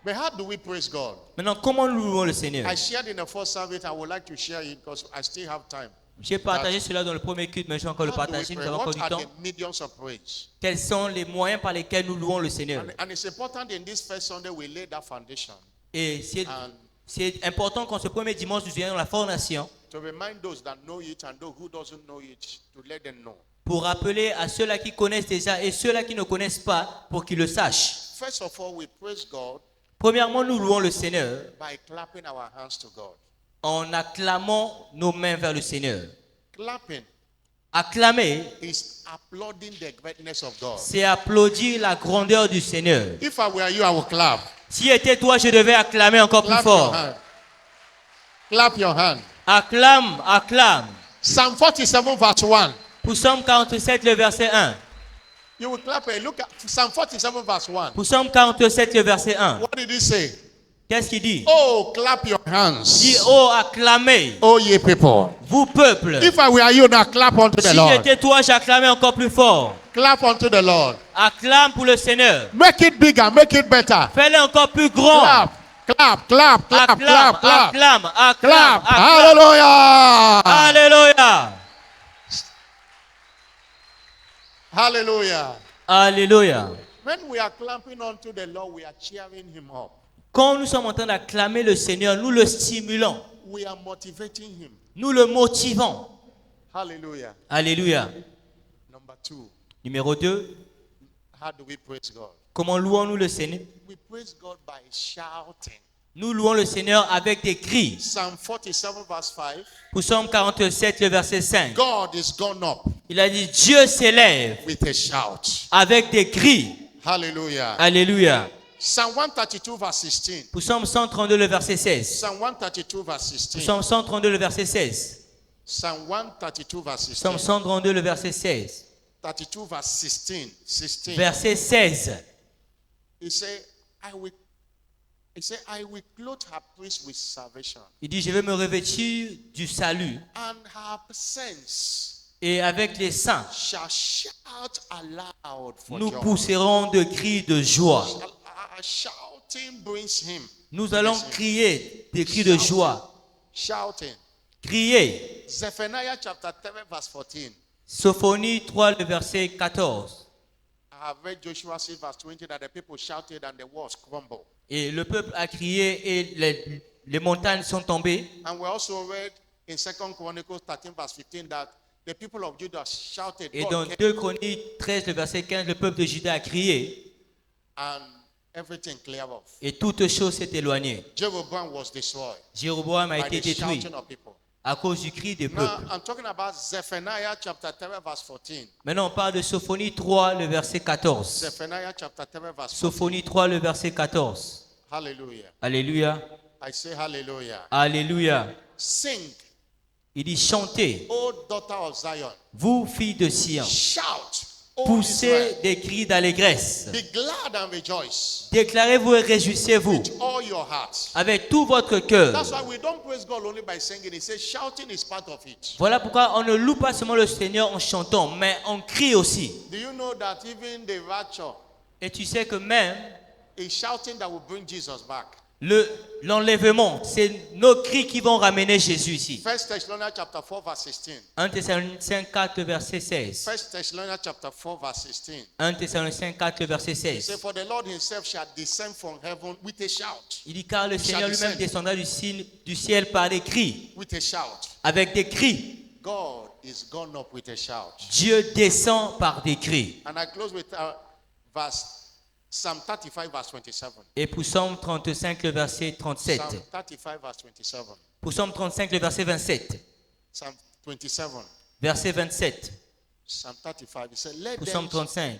But how do we praise God? Maintenant, comment nous louons le Seigneur? I shared in the first service. I would like to share it because I still have time. J'ai partagé cela dans le premier culte, mais je vais encore le How do we partager. Nous pray? avons encore What du are temps. the mediums of praise? Quels sont les moyens par lesquels nous louons le Seigneur? And it's important in this first Sunday we lay that foundation Et and c'est important qu'en ce premier dimanche, nous ayons la fondation to remind those that know it and those who doesn't know it to let them know. pour rappeler à ceux-là qui connaissent déjà et ceux-là qui ne connaissent pas pour qu'ils le sachent. First of all, we praise God Premièrement, nous louons le Seigneur by clapping our hands to God. en acclamant nos mains vers le Seigneur. Clapping Acclamer, is applauding the greatness of God. c'est applaudir la grandeur du Seigneur. If I were you, I would clap. Si était toi, je devais acclamer encore plus Clap your fort. hand. Clap your hand. Acclame, acclame. Psalm 47 verse 1. Psaume 47, le verset 1. You will clap and look at Psalm 47 verse 1. Psaume 47, le verset 1. What did he say? Qu'est-ce qu'il dit? Oh, clap your Il hands. dit, oh, acclamez, Oh, ye people. vous peuple. If I were you now, clap unto the Si Lord. j'étais toi, j'acclamais encore plus fort. Clap unto the Lord. Acclame pour le Seigneur. Make it bigger, make it better. Fais-le encore plus grand. Clap, clap, clap, clap, Acclame, clap, clap. acclame, acclame, Clap. acclame. Hallelujah. Alléluia. Hallelujah. Alléluia. When we are clapping unto the Lord, we are cheering him up. Quand nous sommes en train d'acclamer le Seigneur, nous le stimulons. We are motivating him. Nous le motivons. Hallelujah. Alléluia. Number 2, Numéro 2. how do we praise God? Comment louons-nous le Seigneur? We praise God by shouting. Nous louons le Seigneur avec des cris. Psalm 47 verse 5. Psaume 47, le verset 5. God is gone up Il a dit, Dieu s'élève with a shout. avec des cris. Hallelujah. Alléluia. Psalm 132 verse 16. Psaume 132, le verset 16. Psalm 132 verse 16. Psaume 132, le verset 16. Psalm 132 verse 16. Psaume 132, le verset 16. 32 verse 16. 16. Verset 16. He said, I will clothe her priest with salvation, Il dit, je vais me revêtir du salut and her saints et avec les saints, shall shout aloud for nous joy. pousserons de cris de joie. Shouting brings him. Nous allons crier des cris de joie. Shouting. Crier. Zephaniah chapter 3 verse 14. Sophonie 3, le verset 14. I have read Joshua 6 verse 20 that the people shouted and the walls crumbled. Et le peuple a crié et les montagnes sont tombées. And we also read in 2 Chronicles 13 verse 15 that the people of Judah shouted Et God dans came, 2 Chroniques 13, le verset 15, le peuple de Juda a crié and everything cleared off. et toute chose s'est éloignée. Jeroboam was destroyed Jéroboam a by été the détruit shouting of people. à cause du cri des Now, peuples. I'm talking about Zephaniah chapter 3 verse 14. Maintenant, on parle de Sophonie 3, le verset 14. Zephaniah chapter 3 verse 14. Sophonie 3, le verset 14. Hallelujah. Alléluia. I say hallelujah. Alléluia. Sing, Il dit chantez, O daughter of Zion. vous filles de Sion, Shout, O poussez Israel. des cris d'allégresse. Be glad and rejoice Déclarez-vous et réjouissez-vous with all your heart. avec tout votre cœur. That's why we don't praise God only by singing. He says shouting is part of it. Voilà pourquoi on ne loue pas seulement le Seigneur en chantant, mais on crie aussi. Do you know that even the rapture Et tu sais que même is shouting that will bring Jesus back? l'enlèvement, c'est nos cris qui vont ramener Jésus ici. 1 Thessalonians chapter 4 verse 16. 1 Thessaloniciens 4, verset 16. 1 Thessalonians chapter 4 verse 16. 1 Thessaloniciens 4, verset He said, 16. for the Lord himself shall descend from heaven with a shout. Il dit car le Seigneur lui-même descend. descendra du ciel par des cris, With a shout. avec des cris. God is gone up with a shout. Dieu descend par des cris. And I close with Psalm 35 verse 27. Et Psaume 35, le verset 37. Psalm 35 verse 27. Psaume 35, le verset 27. Psalm 27. Verset 27. Psalm 35. He said, let Psaume them 35.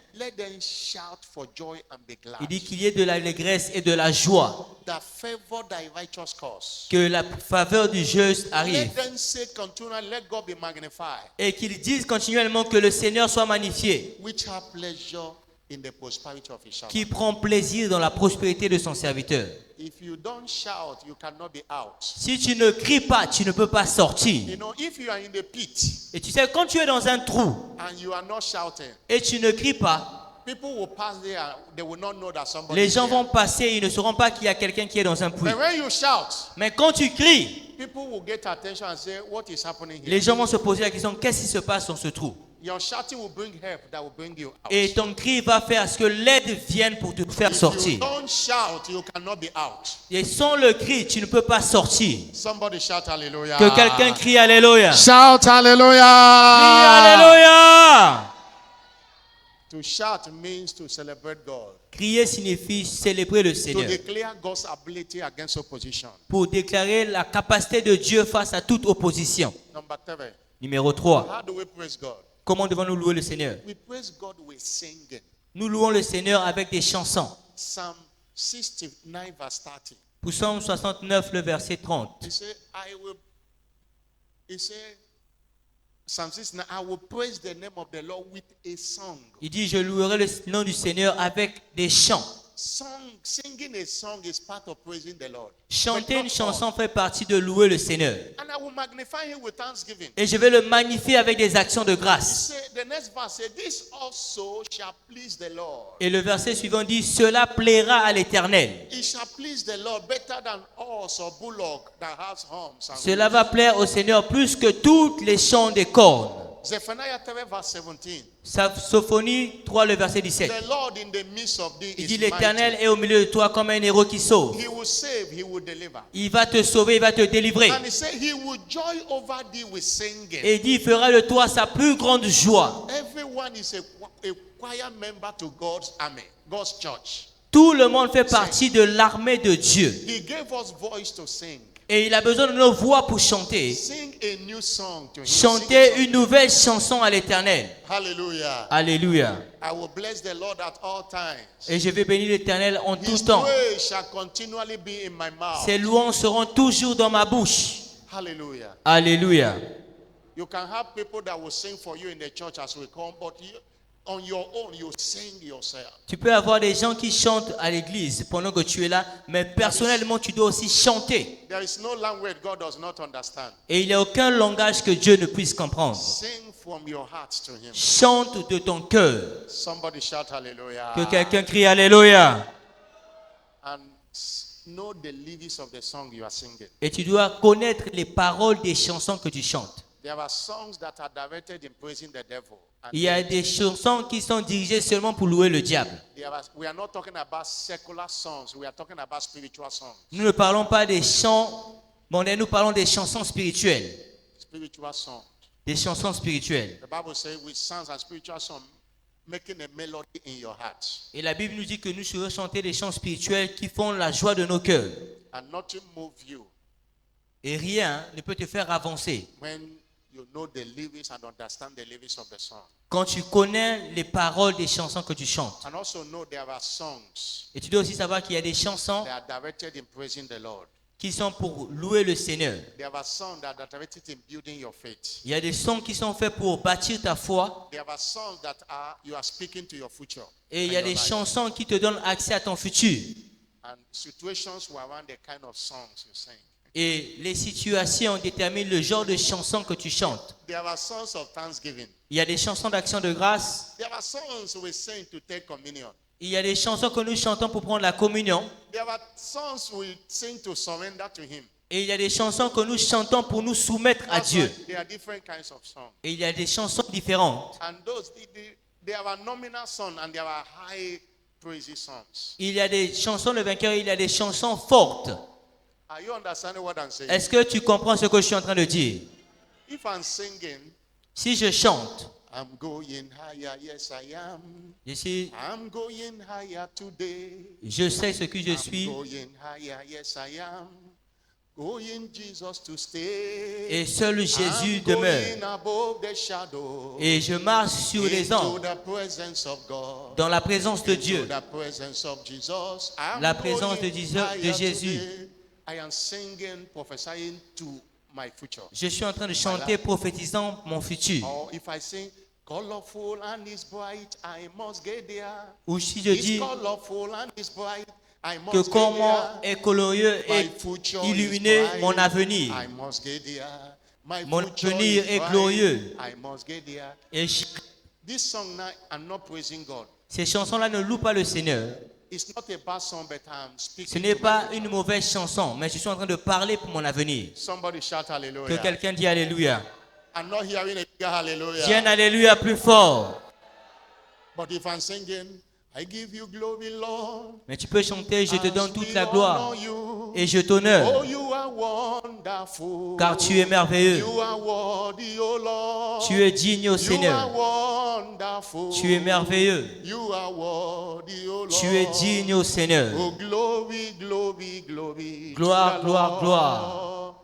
shout for joy and be glad. Il dit qu'il y ait de l'allégresse et de la joie. That favor thy righteous cause. Que la faveur du juste arrive. Let them say continually, let God be magnified. Et qu'ils disent continuellement que le Seigneur soit magnifié. Which have pleasure in the prosperity of his servant. Qui prend plaisir dans la prospérité de son serviteur. If you don't shout, you cannot be out. Si tu ne cries pas, tu ne peux pas sortir. You know, if you are in the pit Et tu sais, quand tu es dans un trou and you are not shouting, et tu ne cries pas, people will pass there. They will not know that somebody. les is gens there. vont passer et ils ne sauront pas qu'il y a quelqu'un qui est dans un puits. But when you shout, Mais quand tu cries, people will get attention and say, "What is happening here?" les gens vont se poser la question, qu'est-ce qui se passe dans ce trou? Your shouting will bring help that will bring you out. Et ton cri va faire à ce que l'aide vienne pour te faire If you sortir. don't shout, you cannot be out. Et sans le cri, tu ne peux pas sortir. Somebody shout hallelujah. Que quelqu'un crie Alléluia. Shout hallelujah. Crie Alléluia. To shout means to celebrate God. Crier signifie célébrer le To Seigneur. declare God's ability against opposition. Pour déclarer la capacité de Dieu face à toute opposition. Number 3. Numéro 3. How do we praise God? Comment devons-nous louer le Seigneur? We praise God with singing. Nous louons le Seigneur avec des chansons. Psalm 69 verse 30. Psaume 69, le verset 30. He said, Psalm 69, I will praise the name of the Lord with a song. Il dit, je louerai le nom du Seigneur avec des chants. singing a song is part of praising the Lord. Chanter But une not chanson fait partie de louer le Seigneur. all. And I will magnify him with thanksgiving. Et je vais le magnifier avec des actions de He grâce. say, the next verse says, this also shall please the Lord. Et le verset suivant dit, cela plaira à l'Éternel. It shall please the Lord better than horse or bullock that has horns and Cela va plaire au Seigneur plus que toutes les chants des cornes. Zephaniah 3 verse 17. Sophonie 3, le verset 17. The Lord in the midst of thee Il dit, is l'Éternel mighty. est au milieu de toi comme un héros qui sauve. He will save, he will deliver. Il va te sauver, il va te délivrer. And he said he will joy over thee with singing. Et il dit, il fera de toi sa plus grande joie. Everyone is a choir member to God's army, God's church. Tout le monde fait partie de l'armée de Dieu. He gave us voice to sing. Et il a besoin de nos voix pour chanter. Sing a new song to him. Chanter Sing une nouvelle chanson à l'Éternel. a song. Hallelujah. Alléluia. I will bless the Lord at all times. Et je vais bénir l'Éternel en tout His temps. praise shall continually be in my mouth. Ses louanges seront toujours dans ma bouche. Hallelujah. Alléluia. You can have people that will sing for you in the church as we come, but you, on your own, you sing yourself. Tu peux avoir des gens qui chantent à l'église pendant que tu es là, mais personnellement, tu dois aussi chanter. There is no language God does not understand. Et il n'y a aucun langage que Dieu ne puisse comprendre. Sing from your heart to him. Chante de ton cœur. Somebody shout hallelujah. Que quelqu'un crie Alléluia. And know the lyrics of the song you are singing. Et tu dois connaître les paroles des chansons que tu chantes. There are songs that are directed in praising the devil. And Il y a des chansons qui sont dirigées seulement pour louer le diable. we are not talking about secular songs. We are talking about spiritual songs. Nous ne parlons pas des chants mondains, nous parlons des chansons spirituelles. Spiritual songs. Des chansons spirituelles. The Bible says with songs and spiritual songs, making a melody in your heart. Et la Bible nous dit que nous devons chanter des chants spirituels qui font la joie de nos cœurs. And nothing move you Et rien ne peut te faire avancer. when you know the lyrics and understand the lyrics of the song. Quand tu connais les paroles des chansons que tu chantes. And also know there are songs Et tu dois aussi savoir qu'il y a des chansons that are directed in praising the Lord. qui sont pour louer le Seigneur. There are songs that are directed in building your faith. Il y a des sons qui sont faits pour bâtir ta foi. There are songs that you are speaking to your future. Et il y a and your des life. chansons qui te donnent accès à ton futur. And situations will around the kind of songs you sing. Et les situations déterminent le genre de chansons que tu chantes. There are songs of thanksgiving. Il y a des chansons d'action de grâce. There are songs we sing to take communion. Il y a des chansons que nous chantons pour prendre la communion. There are songs we sing to surrender to Him. Et il y a des chansons que nous chantons pour nous soumettre à That's Dieu. why there are different kinds of songs. Et il y a des chansons différentes. And those, there are nominal songs and there are high praises songs. Il y a des chansons de vainqueur, il y a des chansons fortes. Are you understanding what I'm saying? Est-ce que tu comprends ce que je suis en train de dire? If I'm singing, Si je chante, I'm going higher, yes I am. I'm going higher today. je sais ce que je I'm suis going higher, yes I am. Going Jesus to stay. et seul Jésus I'm demeure. going above the shadow. Et je marche sur les Into anges the presence of God. dans la présence de Into Dieu. the presence of Jesus. I'm La présence going de higher Jésus. today. I am singing, prophesying to my future. Je suis en train de chanter prophétisant mon futur. Or if I sing, colorful and it's bright, I must get there. Ou si je It's dis colorful and it's bright, I que must get comment there. est colorieux My et future illuminé is bright, mon avenir. I must get there. My Mon future avenir is est bright, glorieux. I must get there. Et This song now, I'm not praising God. ces chansons-là ne louent pas le Seigneur. It's not a bad song, but I'm speaking. Ce n'est to my pas future. une mauvaise chanson, mais je suis en train de parler pour mon avenir. Somebody shout Que hallelujah. quelqu'un dit Alléluia. I'm not hearing a bigger hallelujah. Dis un Alléluia plus fort. But if I'm singing, I give you glory, Lord. Mais tu peux chanter, je te as donne toute we la honor gloire you. et je Oh, t'honore, you are wonderful. car tu es merveilleux. You are worthy, oh Lord. Tu es digne au You are Seigneur. wonderful. Tu es merveilleux. You are worthy, oh Lord. Tu es digne au Seigneur. Oh, glory, glory, glory. Gloire, to the gloire, Lord. gloire.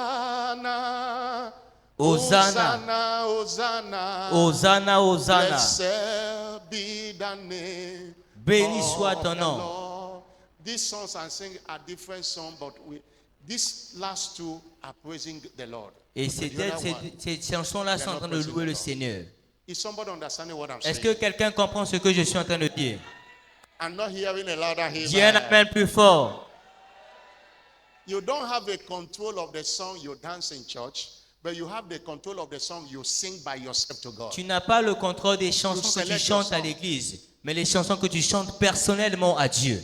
Hosanna. Hosanna. Hosanna. Hosanna, Hosanna. Blessed be the name. Béni of soit ton the nom. Lord. These songs I'm singing are different songs, but these last two are praising the Lord. Et But the other one, ces chansons-là sont en train de louer le Seigneur. is somebody understanding what I'm Est-ce saying? que quelqu'un comprend ce que je suis en train de dire? I'm not hearing a louder Dis un amen. amen plus fort. You don't have a control of the song you dance in church, but you have the control of the song you sing by yourself to God. Tu n'as pas le contrôle des chansons que tu select chantes à your song. l'église, mais les chansons que tu chantes personnellement à Dieu.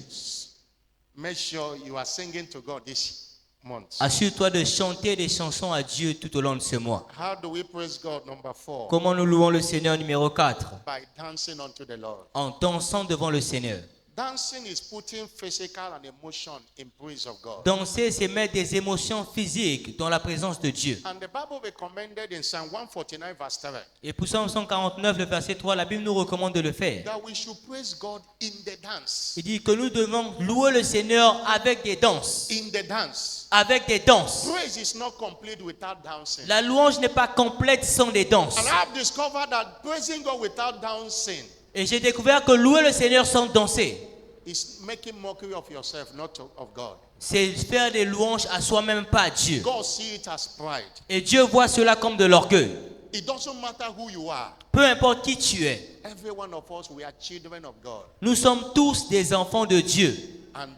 Make sure you are singing to God this month. Assure-toi de chanter des chansons à Dieu tout au long de ce mois. How do we praise God? Number 4. Comment nous louons le Seigneur numéro 4? By dancing unto the Lord. En dansant devant le Seigneur. Dancing is putting physical and emotion in praise of God. Danser, c'est mettre des émotions physiques dans la présence de Dieu. And the Bible recommended in Psalm 149 verse 7 Et pour Psaume 149, le verset 3, la Bible nous recommande de le faire. that we should praise God in the dance. Il dit que nous devons louer le Seigneur avec des danses. In the dance. Avec des danses. Praise is not complete without dancing. La louange n'est pas complète sans des danses. And I have discovered that praising God without dancing Et j'ai découvert que louer le Seigneur sans danser, is making mockery of yourself, not of God. c'est faire des louanges à soi-même, pas à Dieu. God sees it as pride. Et Dieu voit cela comme de l'orgueil. It doesn't matter who you are. Peu importe qui tu es, Every one of us, we are children of God. nous sommes tous des enfants de Dieu. And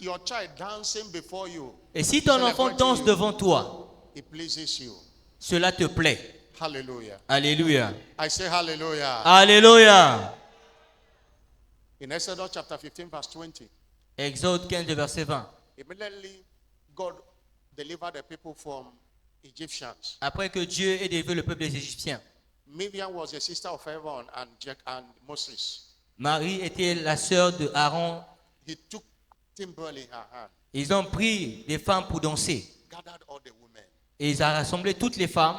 your child dancing before you, Et si ton enfant danse devant toi, it pleases you. cela te plaît. Hallelujah. Alléluia. I say hallelujah. Alléluia. In Exodus chapter 15 verse 20, Exode 15, verset 20. immediately God delivered the people from Egyptians. Après que Dieu ait délivré le peuple des Égyptiens, Miriam was the sister of Aaron and Moses. Marie était la sœur de Aaron. He took timbrel in her hand, Ils ont pris des femmes pour danser. gathered all the women Et ils ont rassemblé toutes les femmes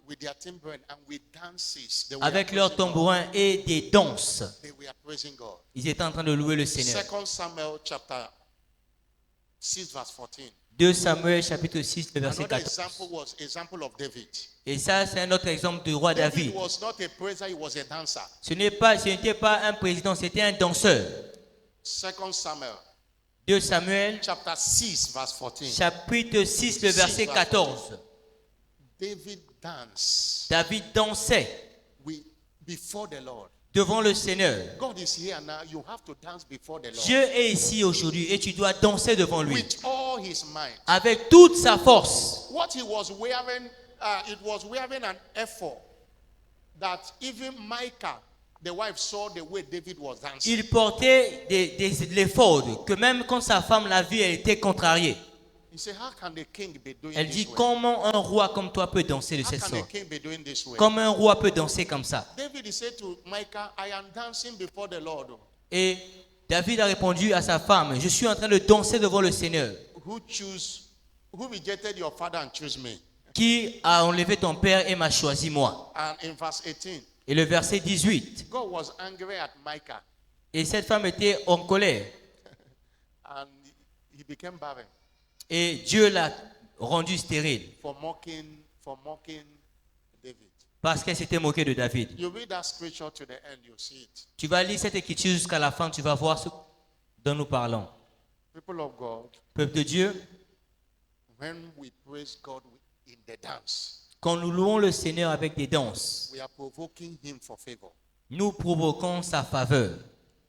with their timbrel and with dances. They were avec praising leurs God. tambourins et des danses. They were praising God. Ils étaient en train de louer le Seigneur. 2 Samuel chapter 6 verse 14. 2 Samuel chapitre 6, le verset Another 14. example was example of David. Et ça, c'est un autre exemple du roi David David. was not a praiser, he was a dancer. Ce n'était pas un président, c'était un danseur. 2 Samuel 2 Samuel chapter 6 verse 14. chapitre 6, le verset 14. David danced David dansait before the Lord. devant le Seigneur. God is here now. You have to dance before the Lord Dieu est ici aujourd'hui et tu dois danser devant lui with all his might. avec toute sa force. What he was wearing, it was wearing an effort that even Micah, the wife, saw the way David was dancing. Il portait l'effort que même quand sa femme l'a vu, elle était contrariée. He said, "How can the king be doing Elle this dit, way? comment un roi comme toi peut danser de How cette can sorte? the king be doing this way?" Comme un roi peut danser comme ça? David he said to Micah, "I am dancing before the Lord." Et David a répondu à sa femme, je suis en train de danser devant le Seigneur. Who rejected your father and chose me? Qui a enlevé ton père et m'a choisi moi? And in verse 18, Et le verset 18. God was angry at Micah Et cette femme était en colère. and he became barren Et Dieu l'a rendue stérile for mocking David. parce qu'elle s'était moquée de David. You read that scripture to the end, you see it. Tu vas lire cette écriture jusqu'à la fin, tu vas voir ce dont nous parlons. People of God, Peuple de Dieu, when we praise God in the dance, quand nous louons le Seigneur avec des danses, we are provoking him for favor. nous provoquons sa faveur.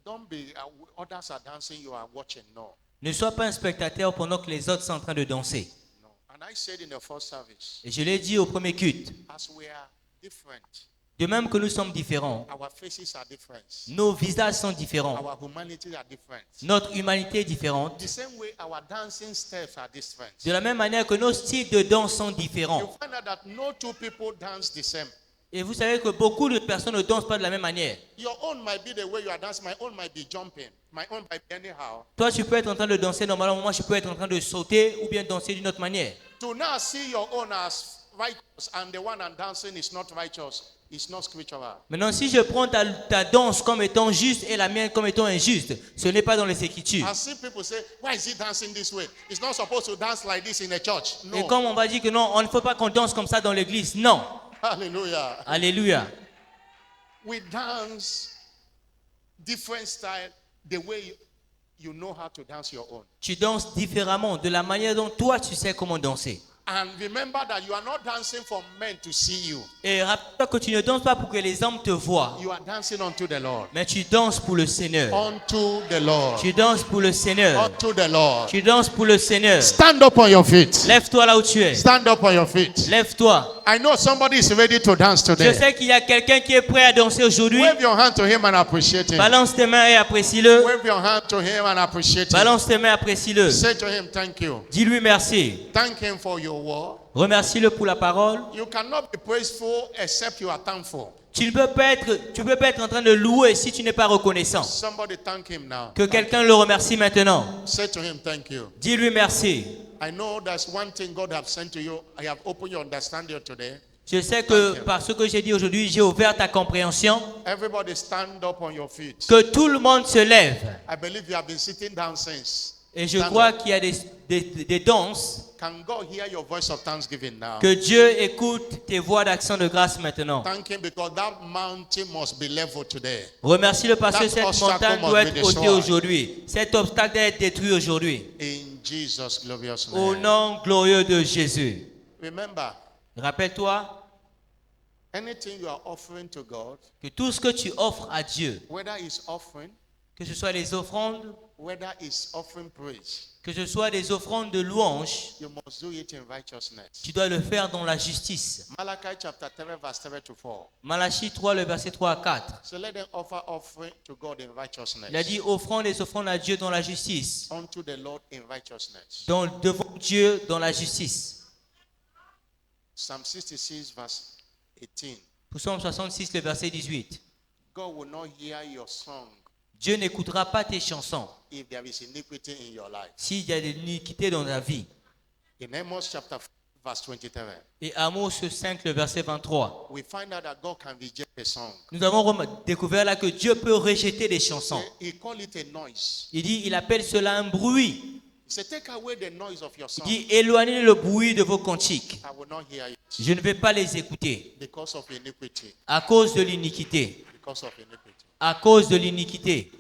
Don't be, others are dancing, you are watching. No. Ne sois pas un spectateur pendant que les autres sont en train de danser. No. And I said in the first service, Et je l'ai dit au premier culte, as we are different, de même que nous sommes différents, our faces are different, nos visages sont différents, our humanity are different. notre humanité est différente. The same way our dancing steps are different. De la même manière que nos styles de danse sont You différents. find out that no two people dance the same. Et vous savez que beaucoup de personnes ne dansent pas de la même manière. Your own might be the way you are dancing, my own might be jumping, my own might be anyhow. Toi, tu peux être en train de danser normalement, moi, je peux être en train de sauter ou bien danser d'une autre manière. To now see your own as righteous and the one I'm dancing is not righteous, it's not spiritual. Maintenant, si je prends ta danse comme étant juste et la mienne comme étant injuste, ce n'est pas dans les Écritures. I see people say, why is he dancing this way? He's not supposed to dance like this in a church. Et No. comme on va dire que non, on ne faut pas qu'on danse comme ça dans l'église. Non. Hallelujah. Alléluia. We dance different style the way you know how to dance your own. Tu danses différemment de la manière dont toi, tu sais comment danser. And remember that you are not dancing for men to see you. Et rappelle-toi que tu ne danses pas pour que les hommes te voient, You are dancing unto the Lord. mais tu danses pour le Seigneur. Unto the Lord. Tu danses pour le Seigneur. Unto the Lord. Tu danses pour le Seigneur. Stand up on your feet. Lève-toi là où tu es. Stand up on your feet. Lève-toi. I know somebody is ready to dance Je today. sais qu'il y a quelqu'un qui est prêt à danser aujourd'hui. Wave your hand to him and appreciate him. Balance tes mains et apprécie-le. Wave your hand to him and appreciate him. Balance tes mains, apprécie-le. Say to him, thank you. Dis-lui merci. Thank him for your word. Remercie-le pour la parole. You cannot be praiseful except you are thankful. Tu peux pas être en train de louer si tu n'es pas reconnaissant. Somebody thank him now. Que quelqu'un le remercie maintenant. Say to him, thank you. Dis-lui merci. I know there's one thing God has sent to you. I have opened your understanding today. Je sais que par ce que j'ai dit aujourd'hui, j'ai ouvert ta compréhension. Everybody stand up on your feet. Que tout le monde se lève. I believe you have been sitting down since. Et je Stand crois up. qu'il y a des danses. Can God hear your voice of thanksgiving now? Que Dieu écoute tes voix d'action de grâce maintenant. Thank him because that mountain must be leveled today. Remercie-le parce que That cette obstacle montagne must doit be être ôtée destroyed. aujourd'hui. Cet obstacle doit être détruit aujourd'hui. In Jesus' glorious Au name. nom glorieux de Jésus. Remember, Rappelle-toi anything you are offering to God, que tout ce que tu offres à Dieu, whether it's offering, que ce soit les offrandes, whether it's offering praise, que ce soit des offrandes de louange, you must do it in righteousness. tu dois le faire dans la justice. Malachi chapter 3 verse 3 to 4. Malachie 3, le verset 3 à 4. So let them offer offering to God in righteousness. Il a dit offrons les offrandes à Dieu dans la justice. Unto the Lord in righteousness. Devant Dieu dans la justice. Psalm 66 verse 18. Psaume 66, le verset 18. God will not hear your song Dieu n'écoutera pas tes chansons if there is iniquity in your life. s'il y a de l'iniquité dans ta vie. In Amos chapter 5 verse 23, Et Amos 5, le verset 23. we find out that God can reject a song. Nous avons découvert là que Dieu peut rejeter des chansons. He call it a noise. Il appelle cela un bruit. He said, take away the noise of your Il song. dit éloignez le bruit de vos cantiques. I will not hear it Je ne vais pas les écouter because of iniquity. à cause de l'iniquité. Because of iniquity. À cause de l'iniquité.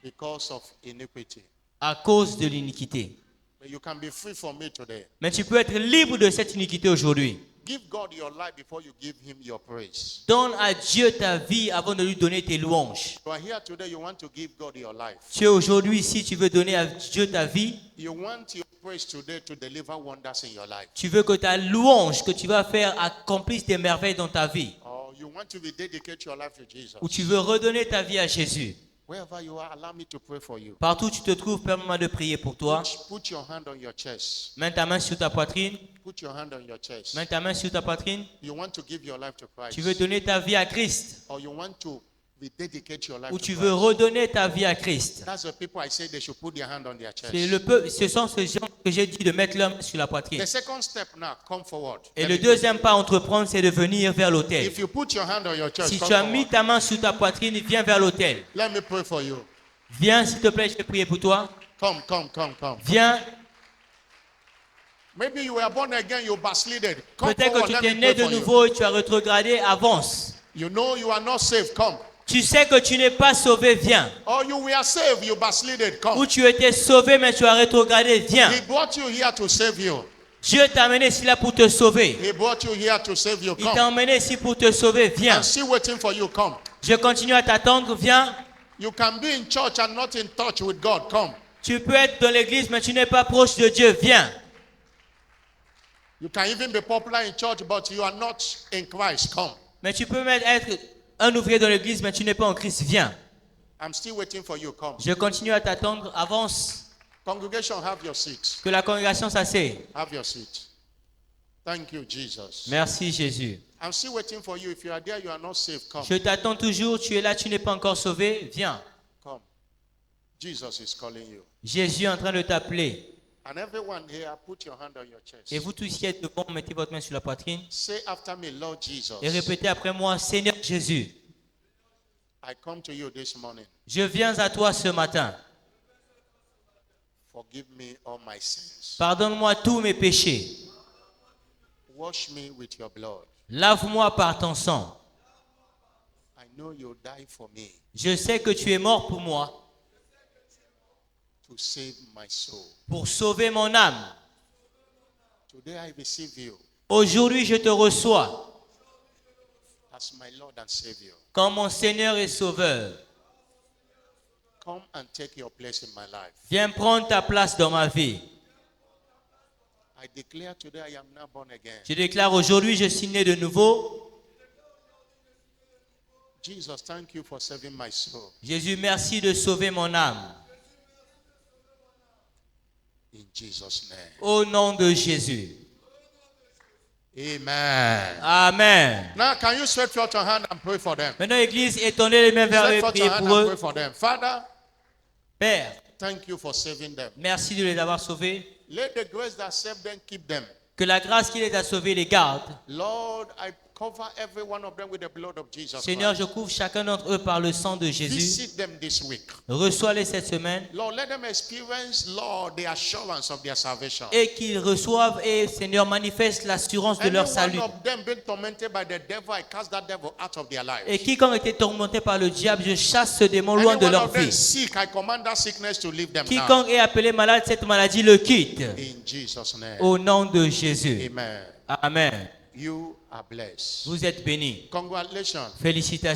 Because of iniquity. À cause de l'iniquité. But you can be free from it today. Mais tu peux être libre de cette iniquité aujourd'hui. Give God your life before you give him your praise. Donne à Dieu ta vie avant de lui donner tes louanges. You are here today, you want to give God your life. Tu es aujourd'hui ici, tu veux donner à Dieu ta vie. You want your praise today to deliver wonders in your life. Tu veux que ta louange que tu vas faire accomplisse des merveilles dans ta vie. Or you want to rededicate your life to Jesus. Ou tu veux redonner ta vie à Jésus. Wherever you are, allow me to pray for you. Partout où tu te trouves, permets-moi de prier pour toi. Put your hand on your chest. Mets ta main sur ta poitrine. Put your hand on your chest. Mets ta main sur ta poitrine. You want to give your life to Christ. Tu veux donner ta vie à Christ. Or you want to rededicate your life Ou to tu Christ. veux redonner ta vie à Christ. That's the people I say they should put their hand on their chest. Ce sont ces gens que j'ai dit de mettre leur main sur la poitrine. The second step now, come forward. Et Let le me deuxième pas à entreprendre, c'est de venir vers pray. l'autel. If you put your hand on your chest, Si come tu as forward. mis ta main sur ta poitrine, viens vers l'autel. Let me pray for you. Viens, s'il te plaît, je vais prier pour toi. Come. Viens. Maybe you were born again, you backslided. Come Peut-être que forward, tu let t'es me né pray de for you. nouveau et tu as rétrogradé, avance. You know you are not saved, come. Tu sais que tu n'es pas sauvé, viens. Or you were saved, you backslided, Ou come. tu étais sauvé, mais tu as rétrogradé, viens. He brought you here to save you. Dieu t'a amené ici là pour te sauver. He brought you here to save you, Il t'a come. emmené ici pour te sauver, viens. I'm still waiting for you, come. Je continue à t'attendre, viens. You can be in church and not in touch with God, come. Tu peux être dans l'église, mais tu n'es pas proche de Dieu, viens. You can even be popular in church, but you are not in Christ, come. Mais tu peux même être un ouvrier dans l'église, mais tu n'es pas en Christ, viens. I'm still waiting for you, come. Je continue à t'attendre, avance. Congregation, have your seats. Que la congrégation s'asseye. Have your seat. Thank you, Jesus. Merci Jésus. I'm still waiting for you. If you are there, you are not saved, come. Je t'attends toujours, tu es là, tu n'es pas encore sauvé, viens. Come. Jesus is calling you. Jésus est en train de t'appeler. And everyone here, put your hand on your chest. Et vous tous qui êtes devant, mettez votre main sur la poitrine. Say after me, Lord Jesus, Et répétez après moi, Seigneur Jésus, I come to you this morning. je viens à toi ce matin. Forgive me all my sins. Pardonne-moi tous mes péchés. Wash me with your blood. Lave-moi par ton sang. I know you died for me Je sais que tu es mort pour moi, to save my soul, pour sauver mon âme, Today I receive you Aujourd'hui, je te reçois as my Lord and Savior. comme mon Seigneur et Sauveur. Come and take your place in my life. Viens prendre ta place dans ma vie. I declare today I am now born again. Je déclare aujourd'hui, je suis né de nouveau. Jesus, thank you for saving my soul. Jésus, merci de sauver mon âme. In Jesus' name. Au nom de Jésus. Amen. Amen. Now, can you stretch out your hand and pray for them? Maintenant, Église, étendez les mains vers eux et Stretch out priez your hand pour and pray eux. for them. Father, Père, thank you for saving them. merci de les avoir sauvés. Let the grace that saved them keep them. Que la grâce qui les a sauvés les garde. Lord, I cover every one of them with the blood of Jesus Seigneur, Christ. je couvre chacun d'entre eux par le sang de Jésus. Visit them this week. Reçois-les cette semaine Lord, let them experience, Lord, the assurance of their salvation. et qu'ils reçoivent et, Seigneur, manifeste l'assurance de Any leur one salut. of them being tormented by the devil, I cast that devil out of their life. Et quiconque était tourmenté par le diable, je chasse ce démon loin Any de one leur of them vie. sick, I command that sickness to leave them now. Quiconque est appelé malade, cette maladie le quitte. In Jesus' name. Au nom de Jésus. Amen. Amen. You are blessed. Vous êtes bénis. Congratulations. Félicitations.